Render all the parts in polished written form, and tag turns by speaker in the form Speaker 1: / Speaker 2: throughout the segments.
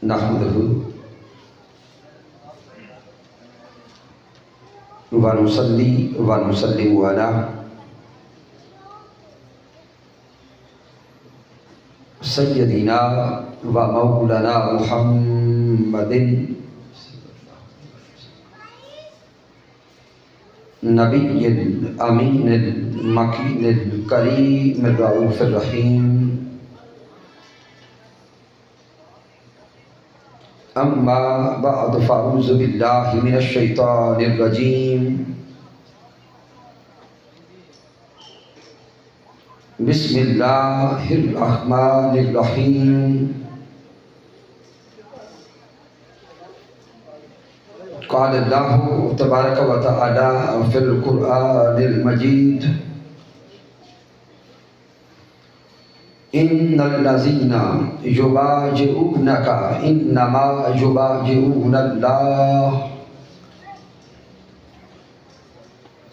Speaker 1: نحمدہ ونصلی ونسلم علی سیدنا و مولانا محمد نبی الامین المکین الکریم الرؤوف الرحیم اما بعد فاعوذ باللہ من الشیطان الرجیم بسم اللہ الرحمن الرحیم قال اللہ تبارک و تعالی فی القرآن المجید ان الذین یبایعونک انما یبایعون اللہ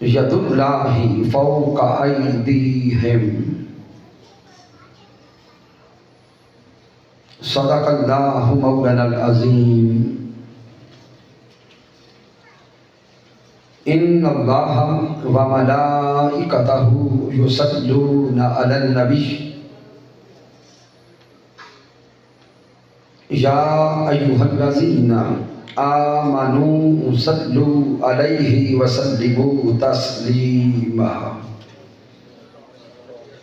Speaker 1: ید اللہ فوق ایدیہم صدق اللہ مولانا العظیم ان اللہ و ملائکتہ یصلون علی النبی یا ایھا الذین آمنوا صلوا علیہ وسلموا تسلیما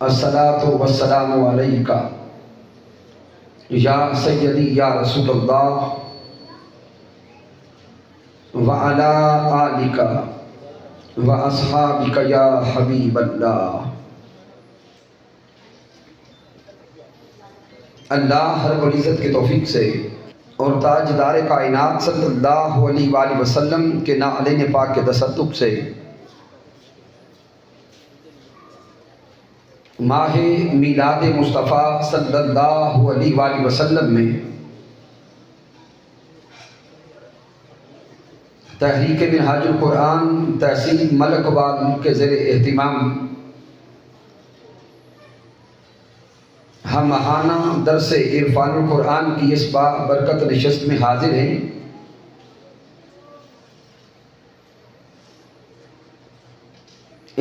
Speaker 1: الصلاۃ والسلام علیک یا سیدی یا رسول اللہ وعلی آلک واصحابک یا حبیب اللہ۔ اللہ رب العزت کے توفیق سے اور تاجدار کائنات صلی اللہ علیہ وآلہ وسلم کے نعلین پاک کے تصدق سے ماہ میلاد مصطفیٰ صلی اللہ علیہ وآلہ وسلم میں تحریک منہاج القرآن تحصیل ملک وال کے زیر اہتمام ہم ماہانہ درس عرفان القرآن کی اس برکت نشست میں حاضر ہیں۔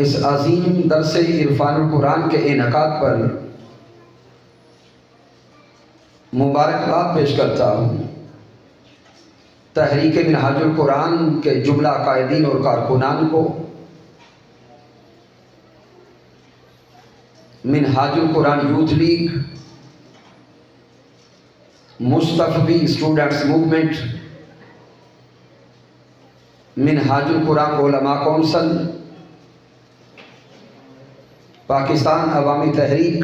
Speaker 1: اس عظیم درس عرفان القرآن کے انعقاد پر مبارکباد پیش کرتا ہوں تحریک منہاج القرآن کے جملہ قائدین اور کارکنان کو، منہاج القرآن یوتھ لیگ، مصطفی اسٹوڈنٹس موومنٹ، منہاج القرآن علماء کونسل، پاکستان عوامی تحریک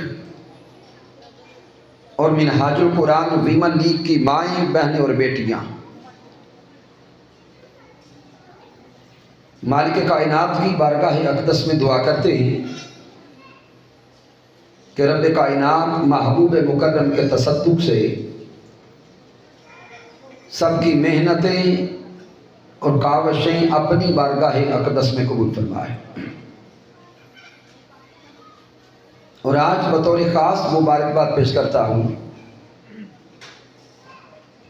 Speaker 1: اور منہاج القرآن ویمن لیگ کی مائیں، بہنیں اور بیٹیاں، مالک کائنات کی بارگاہ اقدس میں دعا کرتے ہیں کہ رب کائنات محبوب مکرم کے تصدق سے سب کی محنتیں اور کاوشیں اپنی بارگاہ اقدس میں قبول فرمائے۔ اور آج بطور خاص مبارکباد پیش کرتا ہوں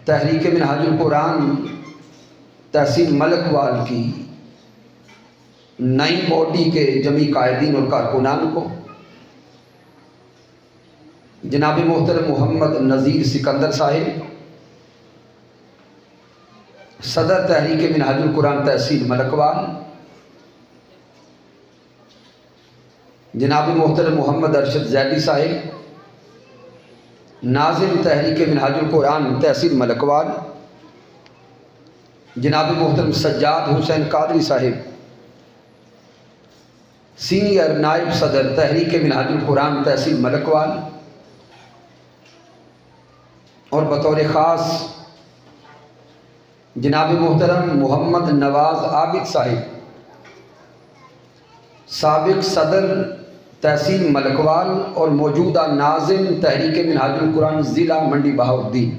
Speaker 1: تحریک منہاج القرآن تحصیل ملک وال کی نئی باڈی کے جمی قائدین اور کارکنان کو، جناب محترم محمد نذیر سکندر صاحب صدر تحریک منہاج القرآن تحصیل ملک وال، جناب محترم محمد ارشد زیدی صاحب ناظم تحریک منہاج القرآن تحصیل ملک وال، جناب محترم سجاد حسین قادری صاحب سینئر نائب صدر تحریک منہاج القرآن تحصیل ملک وال، اور بطور خاص جناب محترم محمد نواز عابد صاحب سابق صدر تحصیل ملک وال اور موجودہ ناظم تحریک منہاج القرآن ضلع منڈی بہاؤالدین،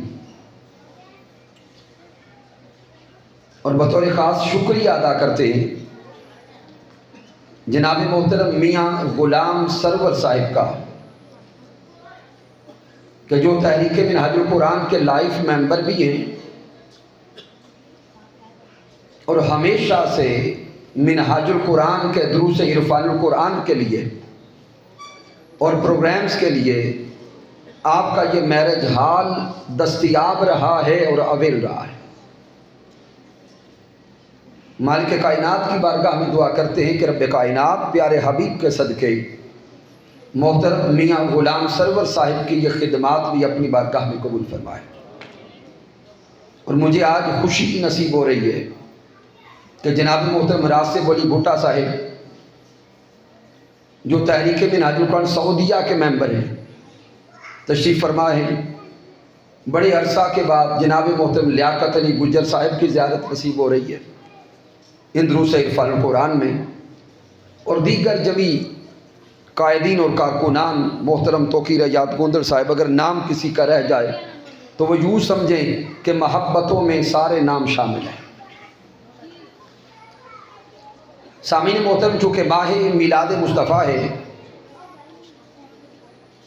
Speaker 1: اور بطور خاص شکریہ ادا کرتے ہیں جناب محترم میاں غلام سرور صاحب کا، کہ جو تحریک منہاج القرآن کے لائف ممبر بھی ہیں اور ہمیشہ سے منہاج القرآن کے دروس عرفان القرآن کے لیے اور پروگرامز کے لیے آپ کا یہ میرج ہال دستیاب رہا ہے اور اویل رہا ہے۔ مالک کائنات کی بارگاہ میں دعا کرتے ہیں کہ رب کائنات پیارے حبیب کے صدقے محترم میاں غلام سرور صاحب کی یہ خدمات بھی اپنی بارگاہ میں قبول فرمائے۔ اور مجھے آج خوشی نصیب ہو رہی ہے کہ جناب محترم راسب علی بھٹا صاحب جو تحریک منہاج القرآن سعودیہ کے ممبر ہیں تشریف فرما ہیں۔ بڑے عرصہ کے بعد جناب محترم لیاقت علی گجر صاحب کی زیارت نصیب ہو رہی ہے ان دروس عرفان القرآن میں، اور دیگر جمی قائدین اور کارکنان محترم توقیر ایاد گوندر صاحب، اگر نام کسی کا رہ جائے تو وہ یوں سمجھیں کہ محبتوں میں سارے نام شامل ہیں۔ سامعین محترم، چونکہ ماہ میلاد مصطفیٰ ہے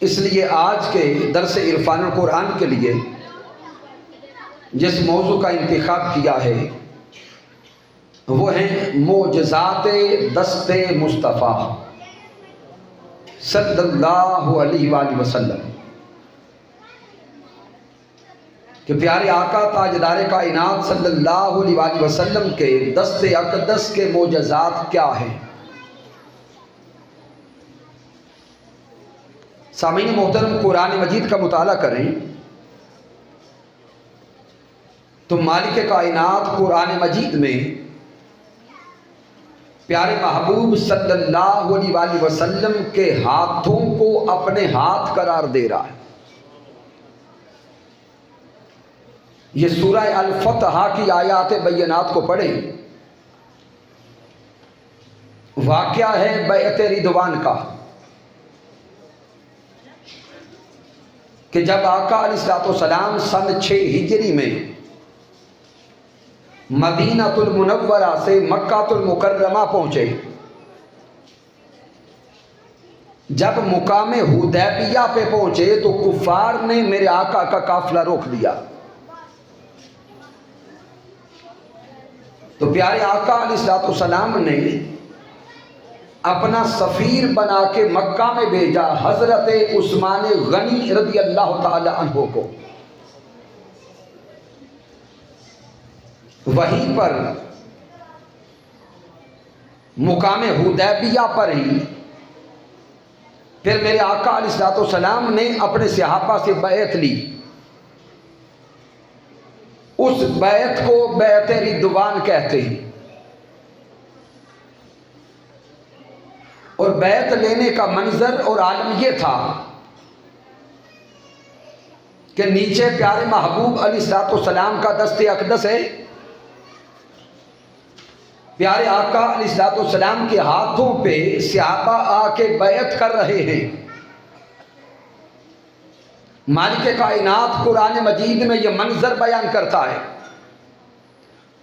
Speaker 1: اس لیے آج کے درس عرفان القرآن کے لیے جس موضوع کا انتخاب کیا ہے وہ ہیں معجزات دست مصطفیٰ صلی اللہ علیہ وآلہ وسلم، کہ پیارے آقا تاجدار کائنات صلی اللہ علیہ وآلہ وسلم کے دست اقدس کے معجزات کیا ہیں۔ سامعین محترم، قرآن مجید کا مطالعہ کریں تو مالک کائنات قرآن مجید میں پیارے محبوب صلی اللہ علیہ وآلہ وسلم کے ہاتھوں کو اپنے ہاتھ قرار دے رہا ہے۔ یہ سورہ الفتح کی آیات بینات کو پڑھیں، واقعہ ہے بیعت رضوان کا، کہ جب آقا علیہ السلام سن 6 ہجری میں مدینہ المنورہ سے مکہ المکرمہ پہنچے، جب مقام حدیبیہ پہ پہنچے تو کفار نے میرے آقا کا قافلہ روک دیا، تو پیارے آقا علیہ السلام نے اپنا سفیر بنا کے مکہ میں بھیجا حضرت عثمان غنی رضی اللہ تعالی عنہ کو۔ وہیں پر مقام حدیبیہ پر ہی پھر میرے آقا علیہ السلام نے اپنے صحابہ سے بیعت لی۔ اس بیعت کو بیعت رضوان کہتے ہیں، اور بیعت لینے کا منظر اور عالم یہ تھا کہ نیچے پیارے محبوب علیہ السلام کا دست اقدس ہے، پیارے آقا علیہ السلام کے ہاتھوں پہ صحابہ آ کے بیعت کر رہے ہیں۔ مالک کائنات قرآن مجید میں یہ منظر بیان کرتا ہے،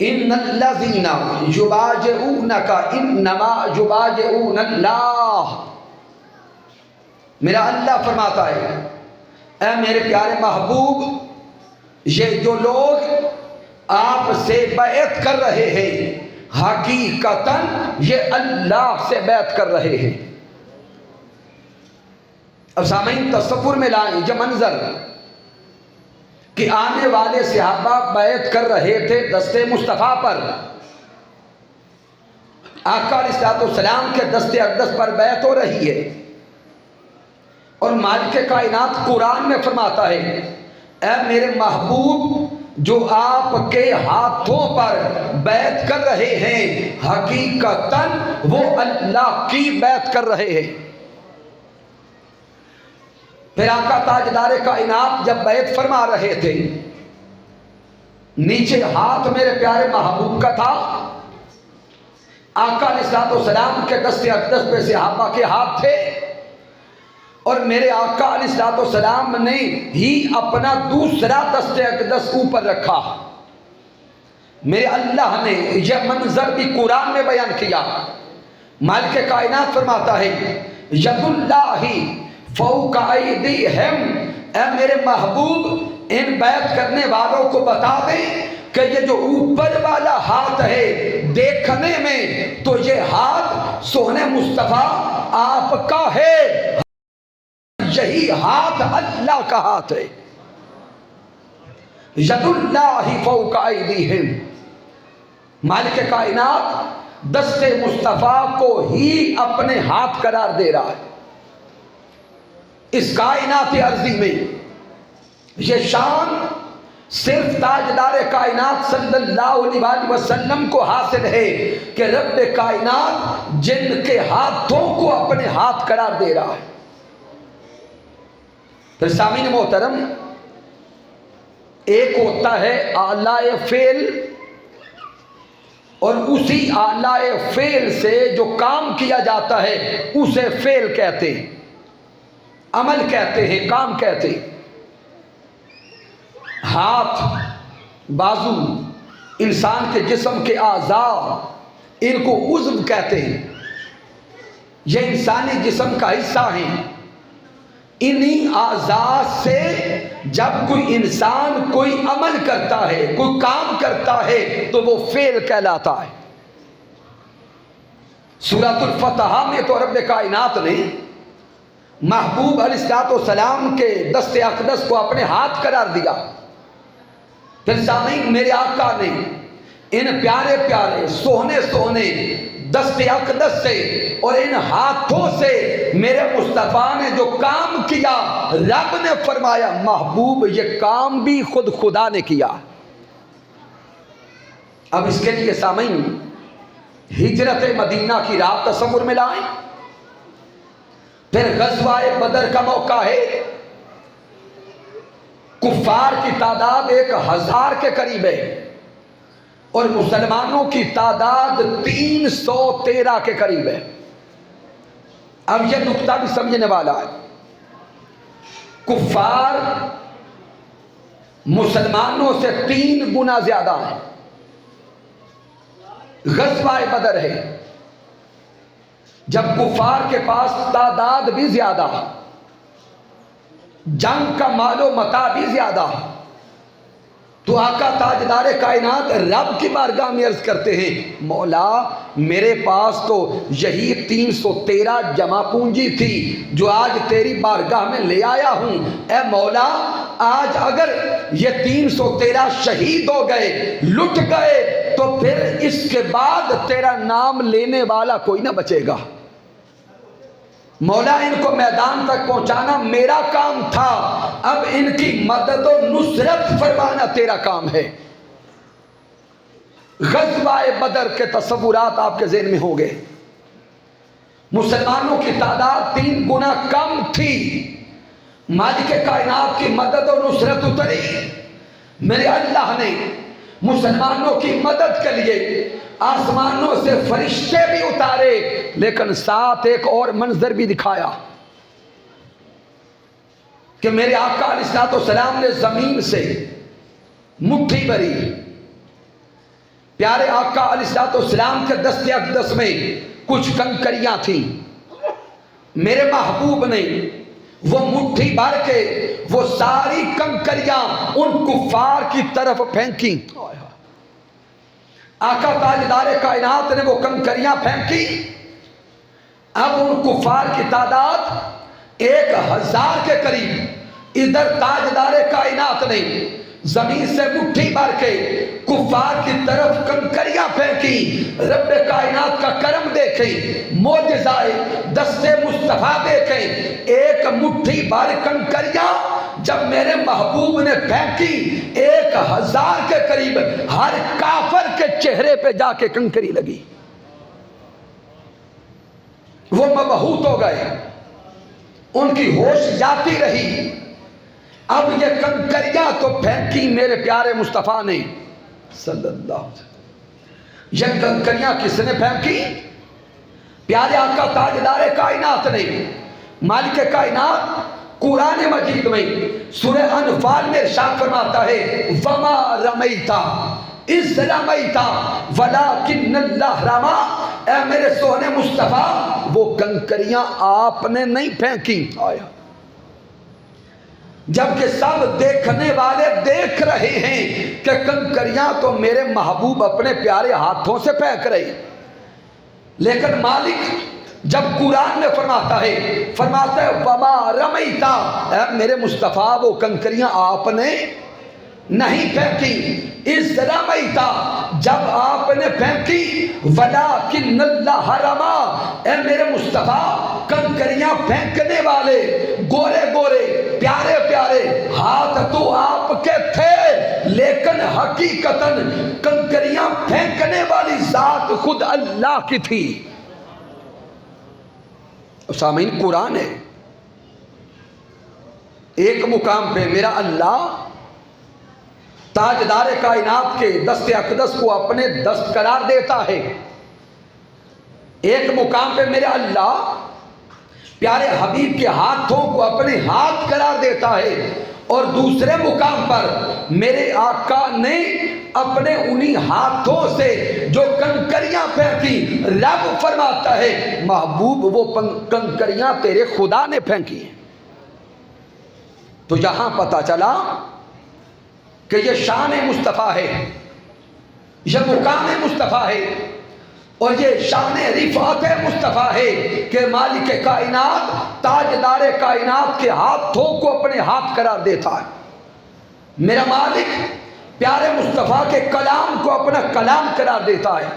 Speaker 1: ان الذین یبایعونک انما یبایعون اللہ۔ میرا اللہ فرماتا ہے اے میرے پیارے محبوب، یہ جو لوگ آپ سے بیعت کر رہے ہیں حقیقتاً یہ اللہ سے بیعت کر رہے ہیں۔ اب سامعین تصور میں لائیں یہ منظر کہ آنے والے صحابہ بیعت کر رہے تھے دست مصطفیٰ پر، آقا علیہ السلام کے دست اقدس پر بیعت ہو رہی ہے، اور مالک کائنات قرآن میں فرماتا ہے اے میرے محبوب، جو آپ کے ہاتھوں پر بیعت کر رہے ہیں حقیقتاً وہ اللہ کی بیعت کر رہے ہیں۔ پھر آقا تاجدار کائنات جب بیعت فرما رہے تھے، نیچے ہاتھ میرے پیارے محبوب کا تھا، آقا علیہ السلام کے دست اقدس پہ صحابہ کے ہاتھ تھے، اور میرے آقا علیہ السلام نے ہی اپنا دوسرا دست اقدس اوپر رکھا۔ میرے اللہ نے یہ منظر بھی قرآن میں بیان کیا۔ مالک کائنات فرماتا ہے ید اللہ فوق ایدیہم اے میرے محبوب ان بیعت کرنے والوں کو بتا دیں کہ یہ جو اوپر والا ہاتھ ہے دیکھنے میں تو یہ ہاتھ سونے مصطفیٰ آپ کا ہے، یہی ہاتھ اللہ کا ہاتھ ہے۔ ید اللہ فوق ایدیہم، مالک کائنات دست مصطفیٰ کو ہی اپنے ہاتھ قرار دے رہا ہے۔ اس کائنات عرضی میں یہ شان صرف تاجدار کائنات صلی اللہ علیہ وسلم کو حاصل ہے کہ رب کائنات جن کے ہاتھوں کو اپنے ہاتھ قرار دے رہا ہے۔ پھر سامعین محترم، ایک ہوتا ہے اعلی فعل، اور اسی اعلی فعل سے جو کام کیا جاتا ہے اسے فعل کہتے ہیں، عمل کہتے ہیں، کام کہتے ہیں۔ ہاتھ، بازو، انسان کے جسم کے اعضاء، ان کو عضو کہتے ہیں۔ یہ انسانی جسم کا حصہ ہیں۔ انہی اعضاء سے جب کوئی انسان کوئی عمل کرتا ہے، کوئی کام کرتا ہے تو وہ فعل کہلاتا ہے۔ سورۃ الفتح میں تو رب کائنات نے محبوب علیہ السلام کے دست اقدس کو اپنے ہاتھ قرار دیا۔ پھر سامعین، میرے آقا نے ان پیارے پیارے سوہنے سوہنے دست اقدس سے اور ان ہاتھوں سے میرے مصطفیٰ نے جو کام کیا، رب نے فرمایا محبوب یہ کام بھی خود خدا نے کیا۔ اب اس کے لیے سامعین ہجرت مدینہ کی رات تصور میں لائیں۔ پھر غزوہ بدر کا موقع ہے، کفار کی تعداد 1000 کے قریب ہے اور مسلمانوں کی تعداد 313 کے قریب ہے۔ اب یہ نقطہ بھی سمجھنے والا ہے، کفار مسلمانوں سے 3 گنا زیادہ ہیں۔ غزوہ بدر ہے، جب کفار کے پاس تعداد بھی زیادہ، جنگ کا مال و متاع بھی زیادہ، تو آقا تاجدار کائنات رب کی بارگاہ میں عرض کرتے ہیں مولا میرے پاس تو یہی 313 جمع پونجی تھی جو آج تیری بارگاہ میں لے آیا ہوں، اے مولا آج اگر یہ 313 شہید ہو گئے، لٹ گئے، تو پھر اس کے بعد تیرا نام لینے والا کوئی نہ بچے گا۔ مولا ان کو میدان تک پہنچانا میرا کام تھا، اب ان کی مدد و نصرت فرمانا تیرا کام ہے۔ غزوہ بدر کے تصورات آپ کے ذہن میں ہوں گے۔ مسلمانوں کی تعداد 3 گنا کم تھی، مالک کائنات کی مدد و نصرت اتری۔ میرے اللہ نے مسلمانوں کی مدد کے لیے آسمانوں سے فرشتے بھی اتارے، لیکن ساتھ ایک اور منظر بھی دکھایا کہ میرے آقا علیہ السلام نے زمین سے مٹھی بھری، پیارے آقا علیہ السلام کے دست اقدس میں کچھ کنکریاں تھیں، میرے محبوب نے وہ مٹھی بھر کے وہ ساری کنکریاں ان کفار کی طرف پھینکی۔ آقا تاجدار کائنات نے وہ کنکریاں پھینکی، اب ان کفار کی تعداد 1000 کے قریب۔ ادھر تاجدار کائنات نے زمین سے مٹھی بھر کے کفار کی طرف کنکریاں پھینکی۔ رب کائنات کا کرم دیکھیں، معجزائے دست مصطفیٰ دیکھیں، ایک مٹھی بھر کنکریاں جب میرے محبوب نے پھینکی، 1000 کے قریب ہر کافر کے چہرے پہ جا کے کنکری لگی، وہ مبہوت ہو گئے، ان کی ہوش جاتی رہی۔ اب یہ کنکریاں تو پھینکی میرے پیارے مصطفیٰ نے صلی اللہ علیہ وسلم، یہ کنکریاں کس نے پھینکی؟ پیارے آقا تاجدار کائنات نے۔ مالک کائنات قرآن مجید میں سورہ انفال میں ارشاد فرماتا ہے وما رمیتا اذ رمیتا ولکن اللہ رما، اے میرے سونے مصطفیٰ وہ کنکریاں آپ نے نہیں پھینکی، جبکہ سب دیکھنے والے دیکھ رہے ہیں کہ کنکریاں تو میرے محبوب اپنے پیارے ہاتھوں سے پھینک رہے، لیکن مالک جب قرآن میں فرماتا ہے وما رمیتا، اے میرے مصطفیٰ وہ کنکریاں آپ نے نہیں پھینکی، اس رمیتا جب آپ نے پھینکی، ولیکن اللہ رما، اے میرے مصطفیٰ کنکریاں پھینکنے والے گورے گورے پیارے پیارے ہاتھ تو آپ کے تھے، لیکن حقیقتاً کنکریاں پھینکنے والی ذات خود اللہ کی تھی۔ سامعین قرآن ہے، ایک مقام پہ میرا اللہ تاجدار کائنات کے دست اقدس کو اپنے دست قرار دیتا ہے، ایک مقام پہ میرے اللہ پیارے حبیب کے ہاتھوں کو اپنے ہاتھ قرار دیتا ہے، اور دوسرے مقام پر میرے آقا نے اپنے انہی ہاتھوں سے جو کنکریاں پھینکی، رب فرماتا ہے محبوب وہ کنکریاں تیرے خدا نے پھینکی ہیں۔ تو یہاں پتہ چلا کہ یہ شان مصطفیٰ ہے، یہ مقام مصطفیٰ ہے، اور یہ شان رفعت مصطفیٰ ہے کہ مالک کائنات تاجدار کائنات کے ہاتھوں کو اپنے ہاتھ قرار دیتا ہے۔ میرا مالک پیارے مصطفیٰ کے کلام کو اپنا کلام قرار دیتا ہے۔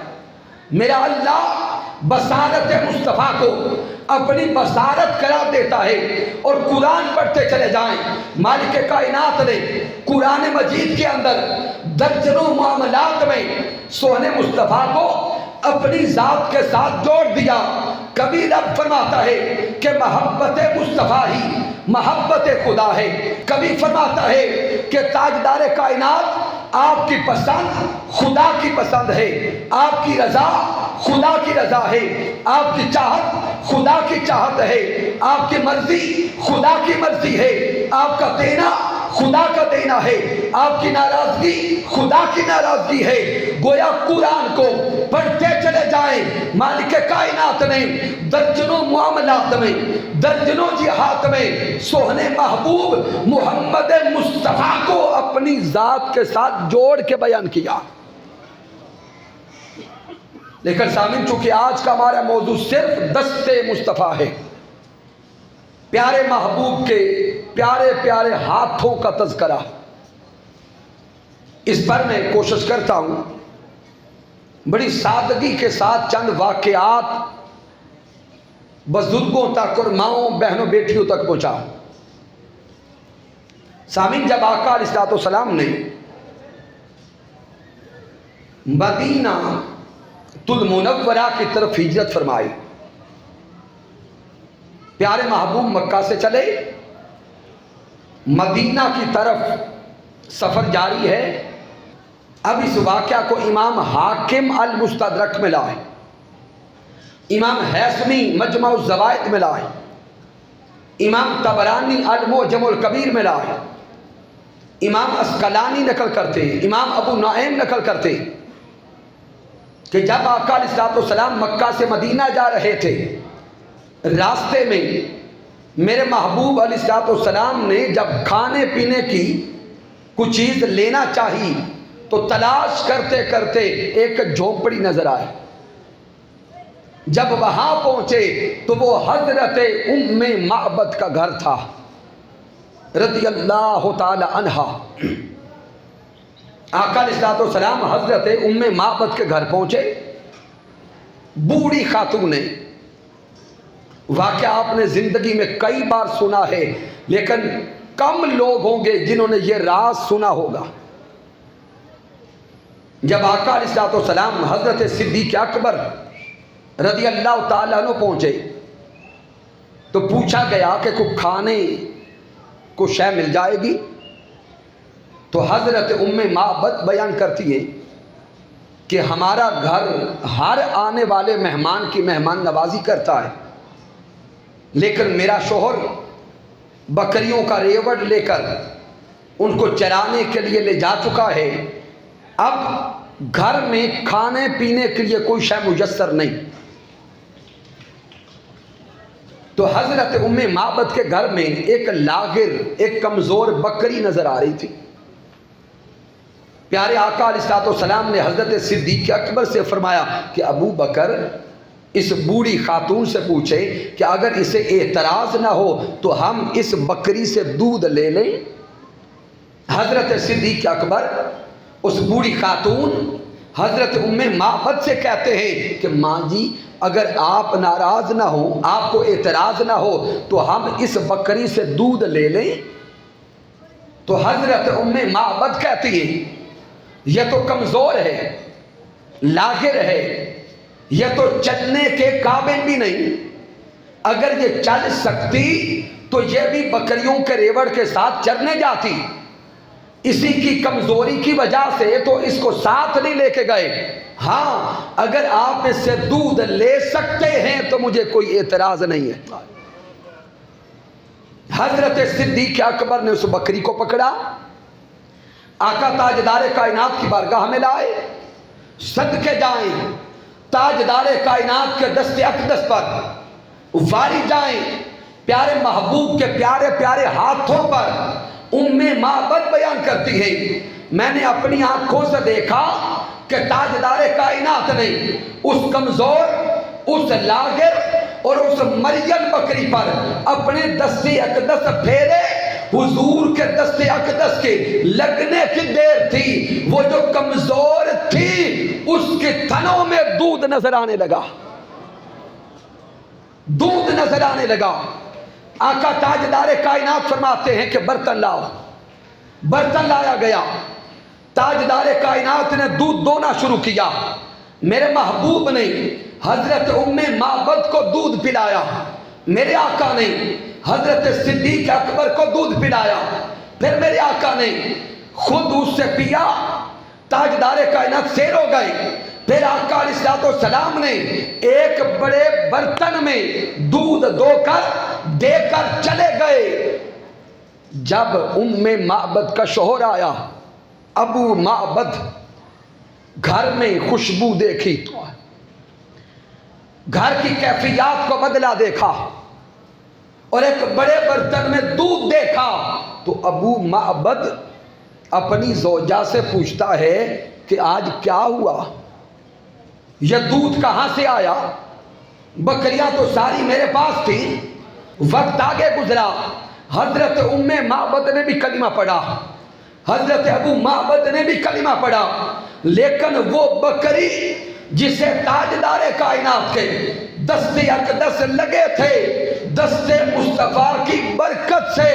Speaker 1: میرا اللہ بصارت مصطفیٰ کو اپنی بصارت قرار دیتا ہے۔ اور قرآن پڑھتے چلے جائیں، مالک کائنات نے قرآن مجید کے اندر درجنوں معاملات میں سوہنے مصطفیٰ کو اپنی ذات کے ساتھ جوڑ دیا۔ کبھی رب فرماتا ہے کہ محبت مصطفیٰ ہی محبت خدا ہے، کبھی فرماتا ہے کہ تاجدار کائنات آپ کی پسند خدا کی پسند ہے، آپ کی رضا خدا کی رضا ہے، آپ کی چاہت خدا کی چاہت ہے، آپ کی مرضی خدا کی مرضی ہے، آپ کا دینا خدا کا دینا ہے، آپ کی ناراضگی خدا کی ناراضگی ہے۔ گویا قرآن کو پڑھتے چلے جائیں، مالک کائنات نے درجنوں معاملات میں درجنوں جہات میں سوہنے محبوب محمد مصطفیٰ کو اپنی ذات کے ساتھ جوڑ کے بیان کیا۔ لیکن سامعین چونکہ آج کا ہمارا موضوع صرف دست مصطفیٰ ہے، پیارے محبوب کے پیارے پیارے ہاتھوں کا تذکرہ، اس پر میں کوشش کرتا ہوں بڑی سادگی کے ساتھ چند واقعات بزرگوں تک اور ماؤں بہنوں بیٹیوں تک پہنچاؤں۔ سامعین جب آقا علیہ السلام نے مدینہ المنورہ کی طرف ہجرت فرمائی، پیارے محبوب مکہ سے چلے، مدینہ کی طرف سفر جاری ہے۔ اب اس واقعہ کو امام حاکم المستدرک میں لائے، امام حیثمی مجمع الزوائد میں لائے، امام طبرانی المعجم الکبیر میں لائے، امام عسقلانی نقل کرتے، امام ابو نعیم نقل کرتے کہ جب آقا علیہ السلام مکہ سے مدینہ جا رہے تھے، راستے میں میرے محبوب علیہ السلام نے جب کھانے پینے کی کچھ چیز لینا چاہی تو تلاش کرتے کرتے ایک جھونپڑی نظر آئے۔ جب وہاں پہنچے تو وہ حضرت ام معبد کا گھر تھا رضی اللہ تعالی عنہا۔ آقا علیہ السلام حضرت ام معبد کے گھر پہنچے، بوڑھی خاتون نے، واقعہ آپ نے زندگی میں کئی بار سنا ہے لیکن کم لوگ ہوں گے جنہوں نے یہ راز سنا ہوگا۔ جب آقا علیہ السلام حضرت صدیق اکبر رضی اللہ تعالیٰ عنہ پہنچے تو پوچھا گیا کہ کوئی کھانے کو شے مل جائے گی؟ تو حضرت ام معبد بیان کرتی ہے کہ ہمارا گھر ہر آنے والے مہمان کی مہمان نوازی کرتا ہے، لیکن میرا شوہر بکریوں کا ریوڑ لے کر ان کو چرانے کے لیے لے جا چکا ہے، اب گھر میں کھانے پینے کے لیے کوئی شے میسر نہیں۔ تو حضرت ام معبد کے گھر میں ایک لاغر، ایک کمزور بکری نظر آ رہی تھی۔ پیارے آقا علیہ السلام نے حضرت صدیق اکبر سے فرمایا کہ ابو بکر اس بوڑھی خاتون سے پوچھے کہ اگر اسے اعتراض نہ ہو تو ہم اس بکری سے دودھ لے لیں۔ حضرت صدیق اکبر اس بوڑھی خاتون حضرت ام معبد سے کہتے ہیں کہ ماں جی اگر آپ ناراض نہ ہو، آپ کو اعتراض نہ ہو تو ہم اس بکری سے دودھ لے لیں۔ تو حضرت ام معبد کہتی ہے یہ تو کمزور ہے، لاغر ہے، یہ تو چلنے کے قابل بھی نہیں، اگر یہ چل سکتی تو یہ بھی بکریوں کے ریوڑ کے ساتھ چرنے جاتی، اسی کی کمزوری کی وجہ سے تو اس کو ساتھ نہیں لے کے گئے۔ ہاں اگر آپ اس سے دودھ لے سکتے ہیں تو مجھے کوئی اعتراض نہیں ہے۔ حضرت صدیق اکبر نے اس بکری کو پکڑا، آقا تاجدار کائنات کی بارگاہ میں لائے، صدقے جائیں تاجدار کائنات کے دست اقدس پر، واری جائیں پیارے محبوب کے پیارے پیارے ہاتھوں پر۔ ام معبد بیان کرتی ہے میں نے اپنی آنکھوں سے دیکھا کہ تاجدار کائنات نے اس کمزور، اس لاغر اور اس مریم بکری پر اپنے دست اقدس پھیرے۔ حضور کے دست اقدس کے لگنے کی دیر تھی، وہ جو کمزور تھی اس کے تھنوں میں دودھ نظر آنے لگا، دودھ نظر آنے لگا۔ آقا تاجدار کائنات فرماتے ہیں کہ برتن لاؤ، برتن لایا گیا، تاجدار کائنات نے دودھ دونا شروع کیا۔ میرے محبوب نے حضرت ام معبد کو دودھ پلایا، میرے آقا نے حضرت صدیق اکبر کو دودھ پلایا، پھر میرے آقا نے خود اس سے پیا، تاجدار کائنات سیر ہو گئے۔ پھر آقا علیہ السلام نے ایک بڑے برتن میں دودھ دے کر چلے گئے۔ جب ام معبد کا شوہر آیا، ابو معبد، گھر میں خوشبو دیکھی، گھر کی کیفیات کو بدلا دیکھا اور ایک بڑے برتن میں دودھ دیکھا، تو ابو معبد اپنی زوجہ سے پوچھتا ہے کہ آج کیا ہوا، یہ دودھ کہاں سے آیا؟ بکریاں تو ساری میرے پاس تھی۔ وقت آگے گزرا، حضرت ام معبد نے بھی کلمہ پڑھا، حضرت ابو معبد نے بھی کلمہ پڑھا، لیکن وہ بکری جسے تاجدار کائنات کے دست اقدس لگے تھے، دست مصطفیٰ کی برکت سے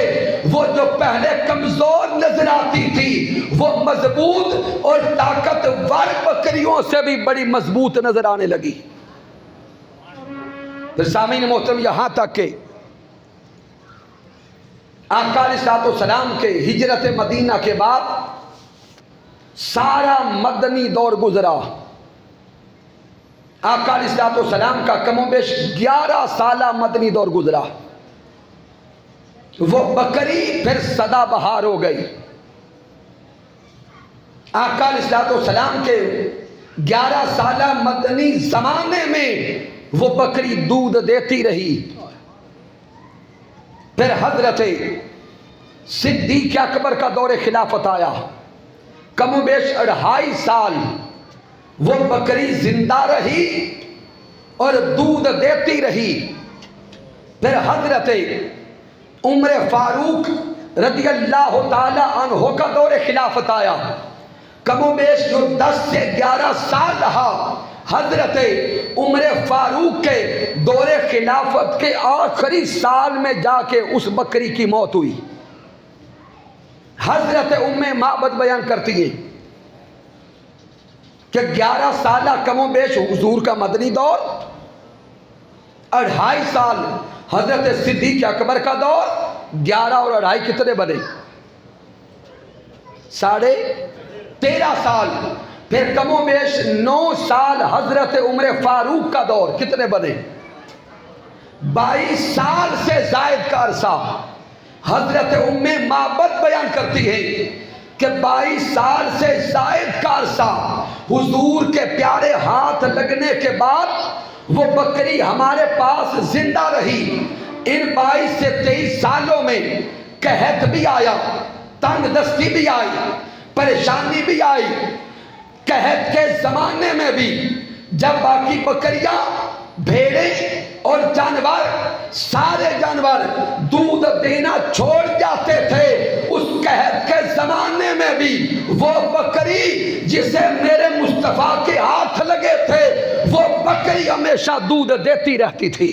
Speaker 1: وہ جو پہلے کمزور نظر آتی تھی وہ مضبوط اور طاقتور بکریوں سے بھی بڑی مضبوط نظر آنے لگی۔ پھر سامعین محترم یہاں تک کہ آقا علیہ السلام کے ہجرت مدینہ کے بعد سارا مدنی دور گزرا۔ آقا علیہ السلام کا کم و بیش 11 سالہ مدنی دور گزرا۔ وہ بکری پھر سدا بہار ہو گئی۔ آقا علیہ السلام کے 11 سالہ مدنی زمانے میں وہ بکری دودھ دیتی رہی۔ پھر حضرت صدیق اکبر کا دور خلافت آیا، کم و بیش 2.5 سال وہ بکری زندہ رہی اور دودھ دیتی رہی۔ پھر حضرت عمر فاروق رضی اللہ تعالی عنہ کا دور خلافت آیا، کم و بیش جو 10 سے 11 سال رہا۔ حضرت عمر فاروق کے دور خلافت کے آخری سال میں جا کے اس بکری کی موت ہوئی۔ حضرت ام معبد بیان کرتی ہے کہ 11 سالہ کم و بیش حضور کا مدنی دور، 2.5 سال حضرت صدیق اکبر کا دور، 11 اور 2.5 کتنے بنے؟ 13.5 سال۔ پھر کم و بیش 9 سال حضرت عمر فاروق کا دور، کتنے بنے؟ 22 سال سے زائد کا عرصہ۔ حضرت ام معبد بیان کرتی ہے کہ 22 سال سے زائد کا عرصہ حضور کے پیارے ہاتھ لگنے کے بعد وہ بکری ہمارے پاس زندہ رہی۔ ان 22 سے 23 سالوں میں قحط بھی آیا، تنگ دستی بھی آئی، پریشانی بھی آئی۔ قحط کے زمانے میں بھی جب باقی بکریاں، بھیڑیں اور جانور، سارے جانور دودھ دینا چھوڑ جاتے تھے، اس قحط کے زمانے میں بھی وہ بکری جسے میرے مصطفیٰ کے ہاتھ لگے تھے، وہ بکری ہمیشہ دودھ دیتی رہتی تھی۔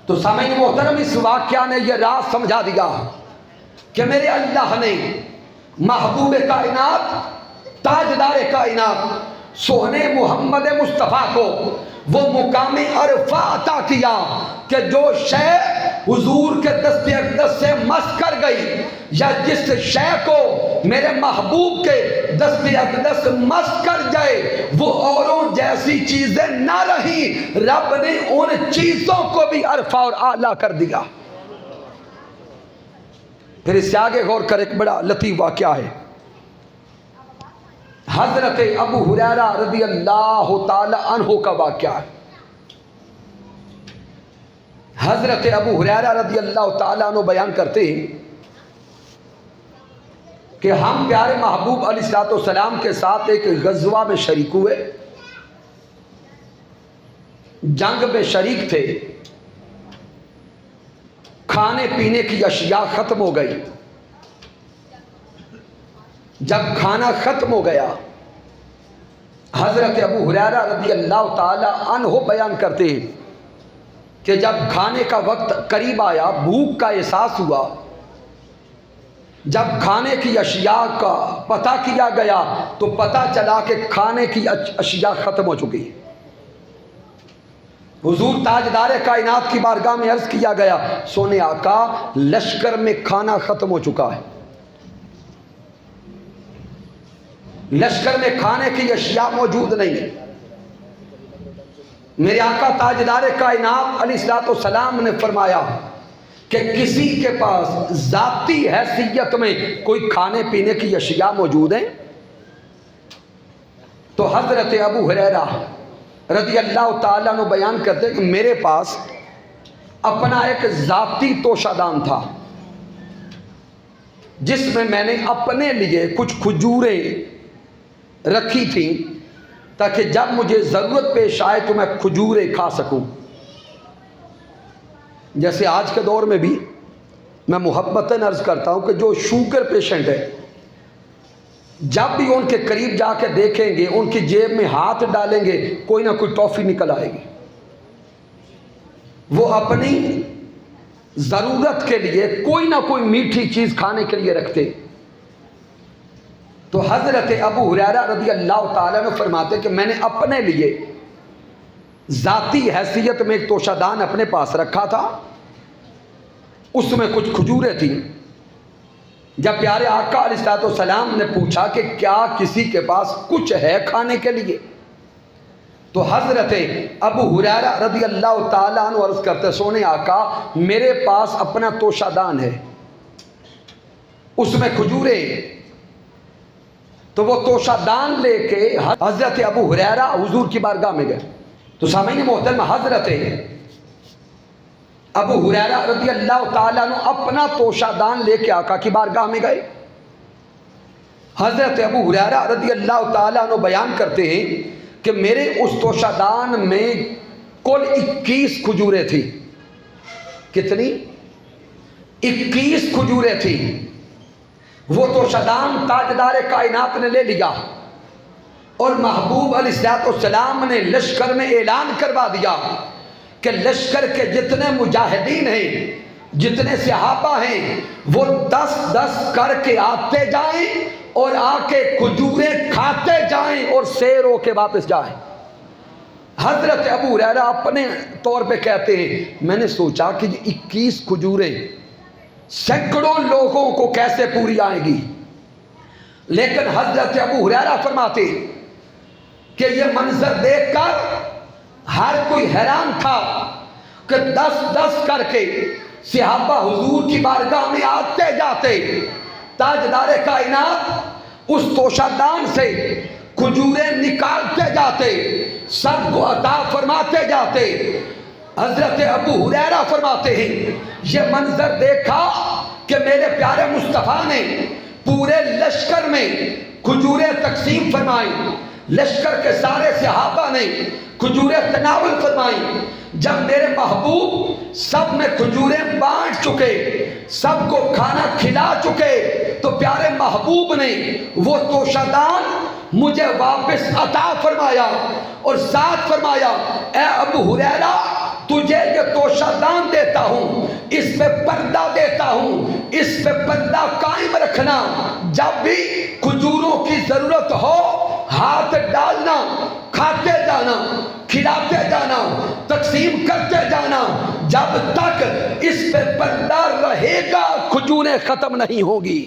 Speaker 1: تو سامعین محترم، اس واقعہ نے یہ راز سمجھا دیا کہ میرے اللہ نے محبوب کائنات، تاجدار کائنات سوہنے محمد مصطفیٰ کو وہ مقام عرفہ عطا کیا کہ جو شے حضور کے دست اقدس سے مس کر گئی، یا جس شے کو میرے محبوب کے دست اقدس مس کر جائے، وہ اوروں جیسی چیزیں نہ رہیں، رب نے ان چیزوں کو بھی عرفہ اور اعلیٰ کر دیا۔ پھر اس سے آگے غور کر، ایک بڑا لطیف واقعہ ہے۔ حضرت ابو ہریرہ رضی اللہ تعالی عنہ کا واقعہ ہے۔ حضرت ابو ہریرہ رضی اللہ تعالی عنہ بیان کرتے ہیں کہ ہم پیارے محبوب علیہ السلام کے ساتھ ایک غزوہ میں شریک ہوئے، جنگ میں شریک تھے، کھانے پینے کی اشیاء ختم ہو گئی۔ جب کھانا ختم ہو گیا، حضرت ابو ہریرہ رضی اللہ تعالی عنہ بیان کرتے ہیں کہ جب کھانے کا وقت قریب آیا، بھوک کا احساس ہوا، جب کھانے کی اشیاء کا پتہ کیا گیا تو پتہ چلا کہ کھانے کی اشیاء ختم ہو چکی۔ حضور تاجدار کائنات کی بارگاہ میں عرض کیا گیا، سونے آقا لشکر میں کھانا ختم ہو چکا ہے، لشکر میں کھانے کی اشیاء موجود نہیں ہے۔ میرے آقا تاجدار کائنات علیہ السلام نے فرمایا کہ کسی کے پاس ذاتی حیثیت میں کوئی کھانے پینے کی اشیاء موجود ہیں؟ تو حضرت ابو ہریرہ رضی اللہ تعالیٰ عنہ بیان کرتے کہ میرے پاس اپنا ایک ذاتی توشہ دان تھا، جس میں نے اپنے لیے کچھ کھجوریں رکھی تھیں تاکہ جب مجھے ضرورت پیش آئے تو میں کھجوریں کھا سکوں۔ جیسے آج کے دور میں بھی میں محبتاً عرض کرتا ہوں کہ جو شوگر پیشنٹ ہے، جب بھی ان کے قریب جا کے دیکھیں گے، ان کی جیب میں ہاتھ ڈالیں گے، کوئی نہ کوئی ٹافی نکل آئے گی۔ وہ اپنی ضرورت کے لیے کوئی نہ کوئی میٹھی چیز کھانے کے لیے رکھتے۔ تو حضرت ابو ہریرہ رضی اللہ تعالیٰ نے فرماتے کہ میں نے اپنے لیے ذاتی حیثیت میں ایک توشہ دان اپنے پاس رکھا تھا، اس میں کچھ کھجوریں تھیں۔ جب پیارے آقا علیہ السلام نے پوچھا کہ کیا کسی کے پاس کچھ ہے کھانے کے لیے، تو حضرت ابو ہریرہ رضی اللہ تعالیٰ عنہ عرض کرتے، سونے آقا میرے پاس اپنا توشہ دان ہے، اس میں کھجوریں۔ تو وہ توشہ دان لے کے حضرت ابو ہریرہ حضور کی بارگاہ میں گئے۔ تو سامعین محترم، حضرت ابو ہریرہ رضی اللہ تعالیٰ عنہ اپنا توشہ دان لے کے آقا کی بارگاہ میں گئے۔ حضرت ابو ہریرہ رضی اللہ تعالیٰ عنہ بیان کرتے ہیں کہ میرے اس توشہ دان میں کل 21 کھجوریں تھیں۔ کتنی؟ 21 کھجوریں تھیں۔ وہ توشہ دان تاجدار کائنات نے لے لیا اور محبوب علیہ السلام نے لشکر میں اعلان کروا دیا کہ لشکر کے جتنے مجاہدین ہیں، جتنے صحابہ ہیں، وہ 10 کر کے آتے جائیں اور آ کے کھجوریں کھاتے جائیں اور سیر ہو کے واپس جائیں۔ حضرت ابو ہریرہ اپنے طور پہ کہتے ہیں، میں نے سوچا کہ یہ 21 کھجوریں سینکڑوں لوگوں کو کیسے پوری آئیں گی، لیکن حضرت ابو ہریرہ فرماتے کہ یہ منظر دیکھ کر ہر کوئی حیران تھا کہ 10 کر کے صحابہ حضور کی بارگاہ میں آتے جاتے تاجدار کائنات اس توشہ دان سے کھجوریں نکالتے جاتے، سب کو عطا فرماتے جاتے۔ حضرت ابو ہریرہ فرماتے ہیں یہ منظر دیکھا کہ میرے پیارے مصطفیٰ نے پورے لشکر میں کھجوریں تقسیم فرمائی، لشکر کے سارے صحابہ نے کھجوریں تناول فرمائی۔ جب میرے محبوب سب میں کھجوریں بانٹ چکے، سب کو کھانا کھلا چکے، تو پیارے محبوب نے وہ توشہ دان مجھے واپس عطا فرمایا اور ساتھ فرمایا اے ابو ہریرہ تجھے یہ توشہ دان دیتا ہوں، اس پہ پردہ دیتا ہوں، اس پہ پردہ قائم رکھنا، جب بھی کھجوروں کی ضرورت ہو ہاتھ ڈالنا، کھاتے جانا، کھلاتے جانا، تقسیم کرتے جانا، جب تک اس پہ پردہ رہے گا کھجوریں ختم نہیں ہوگی۔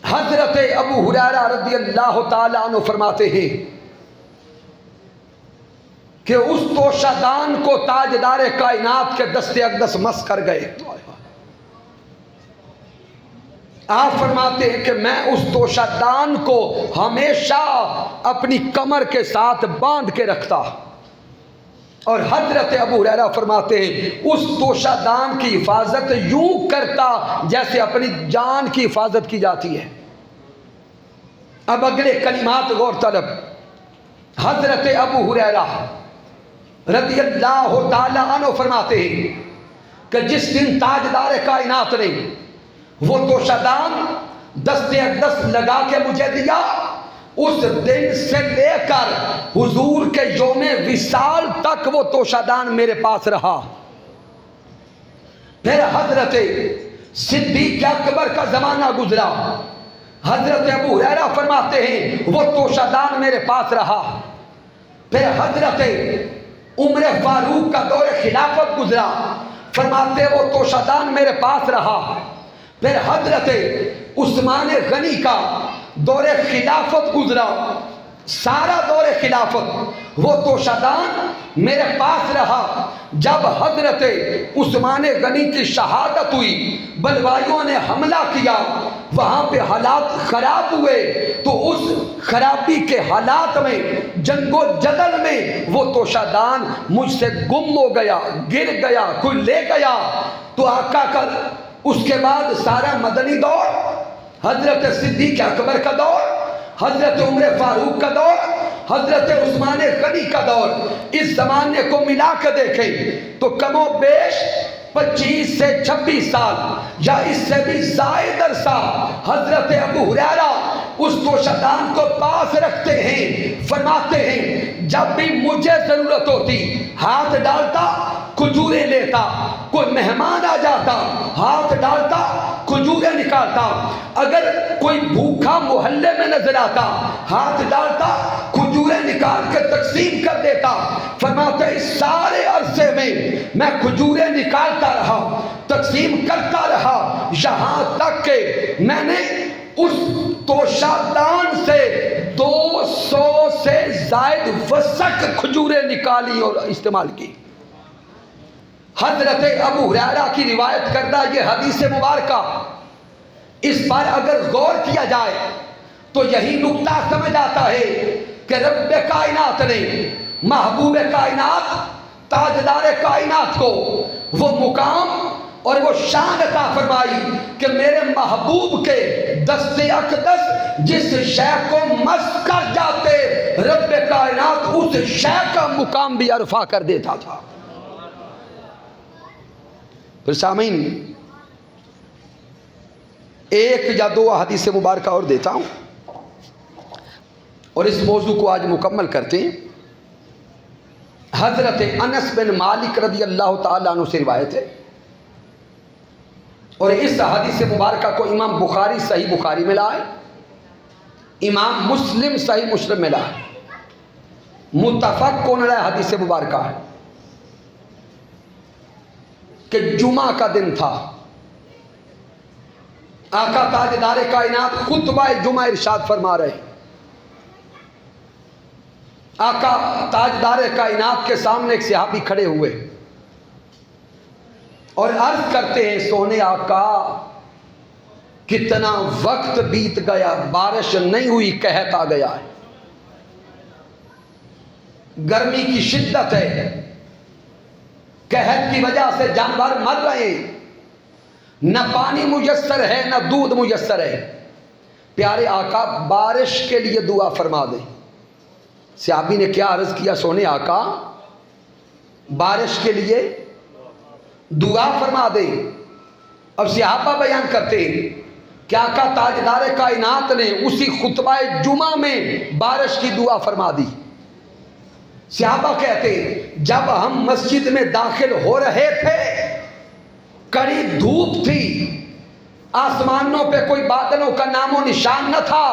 Speaker 1: حضرت ابو ہریرہ رضی اللہ تعالیٰ عنہ فرماتے ہیں کہ اس توشہ دان کو تاجدار کائنات کے دست اقدس مس کر گئے۔ آپ فرماتے ہیں کہ میں اس توشہ دان کو ہمیشہ اپنی کمر کے ساتھ باندھ کے رکھتا، اور حضرت ابو ہریرہ فرماتے ہیں اس توشہ دان کی حفاظت یوں کرتا جیسے اپنی جان کی حفاظت کی جاتی ہے۔ اب اگلے کلمات غور طلب۔ حضرت ابو ہریرہ رضی اللہ تعالیٰ عنہ فرماتے ہیں کہ جس دن تاجدار کائنات نے وہ توشہ دان دست اقدس لگا کے مجھے دیا، اس دن سے لے کر حضور کے یوم وصال تک وہ توشہ دان میرے پاس رہا۔ پھر حضرت صدیق اکبر کا زمانہ گزرا، حضرت ابو ہریرہ فرماتے ہیں وہ توشہ دان میرے پاس رہا۔ پھر حضرت عمر فاروق کا دور خلافت گزرا، فرماتے وہ توشہ دان میرے پاس رہا۔ پھر حضرت عثمان غنی کا دور خلافت گزرا، سارا دور خلافت وہ توشہ دان میرے پاس رہا۔ جب حضرت عثمان غنی کی شہادت ہوئی، بلوائیوں نے حملہ کیا، وہاں پہ حالات خراب ہوئے، تو اس خرابی کے حالات میں جنگ و جدل میں وہ توشہ دان مجھ سے گم ہو گیا، گر گیا، کوئی لے گیا۔ تو آقا کا اس کے بعد سارا مدنی دور، حضرت صدیق اکبر کا دور، حضرت عمر فاروق کا دور، حضرت عثمان غنی کا دور، اس زمانے کو ملا کے دیکھیں تو کم و بیش 25 سے 26 سال یا اس سے بھی زائد عرصہ حضرت ابو ہریرہ اس توشہ دان کو پاس رکھتے ہیں۔ فرماتے ہیں جب بھی مجھے ضرورت ہوتی ہاتھ ڈالتا، کھجوریں لیتا، کوئی مہمان آ جاتا ہاتھ ڈالتا، کھجوریں نکالتا، اگر کوئی بھوکا محلے میں نظر آتا ہاتھ ڈالتا، کھجوریں نکال کے تقسیم کر دیتا۔ فرماتے ہیں اس سارے عرصے میں میں کھجوریں نکالتا رہا، تقسیم کرتا رہا، یہاں تک کہ میں نے اس توشہ دان سے 200 سے زائد وسق کھجوریں نکالی اور استعمال کی۔ حضرت ابو ہریرہ کی روایت کردہ یہ حدیث مبارکہ، اس پر اگر غور کیا جائے تو یہی نکتہ سمجھ آتا ہے کہ رب کائنات نے محبوب کائنات تاجدار کائنات کو وہ مقام اور وہ شان عطا فرمائی کہ میرے محبوب کے دست اقدس جس شے کو مس کر جاتے رب کائنات اس شے کا مقام بھی عرفہ کر دیتا تھا۔ پھر سامعین ایک یا دو حدیث مبارکہ اور دیتا ہوں اور اس موضوع کو آج مکمل کرتے ہیں۔ حضرت انس بن مالک رضی اللہ تعالیٰ عنہ سے روایت ہے، اور اس حدیث مبارکہ کو امام بخاری صحیح بخاری میں لائے، امام مسلم صحیح مسلم میں لائے، متفق کون رہا حدیث مبارکہ ہے کہ جمعہ کا دن تھا، آقا تاجدار کائنات خطبہ جمعہ ارشاد فرما رہے ہیں۔ آقا تاجدار کائنات کے سامنے ایک صحابی کھڑے ہوئے، اور عرض کرتے ہیں سونے آقا کتنا وقت بیت گیا، بارش نہیں ہوئی، قحط آ گیا ہے، گرمی کی شدت ہے، قحط کی وجہ سے جانور مر رہے ہیں، نہ پانی میسر ہے نہ دودھ میسر ہے۔ پیارے آقا بارش کے لیے دعا فرما دیں۔ صحابی نے کیا عرض کیا؟ سونے آقا بارش کے لیے دعا فرما دیں۔ اب صحابہ بیان کرتے ہیں کہ آقا تاجدار کائنات نے اسی خطبہ جمعہ میں بارش کی دعا فرما دی۔ صحابہ کہتے ہیں جب ہم مسجد میں داخل ہو رہے تھے کڑی دھوپ تھی، آسمانوں پہ کوئی بادلوں کا نام و نشان نہ تھا،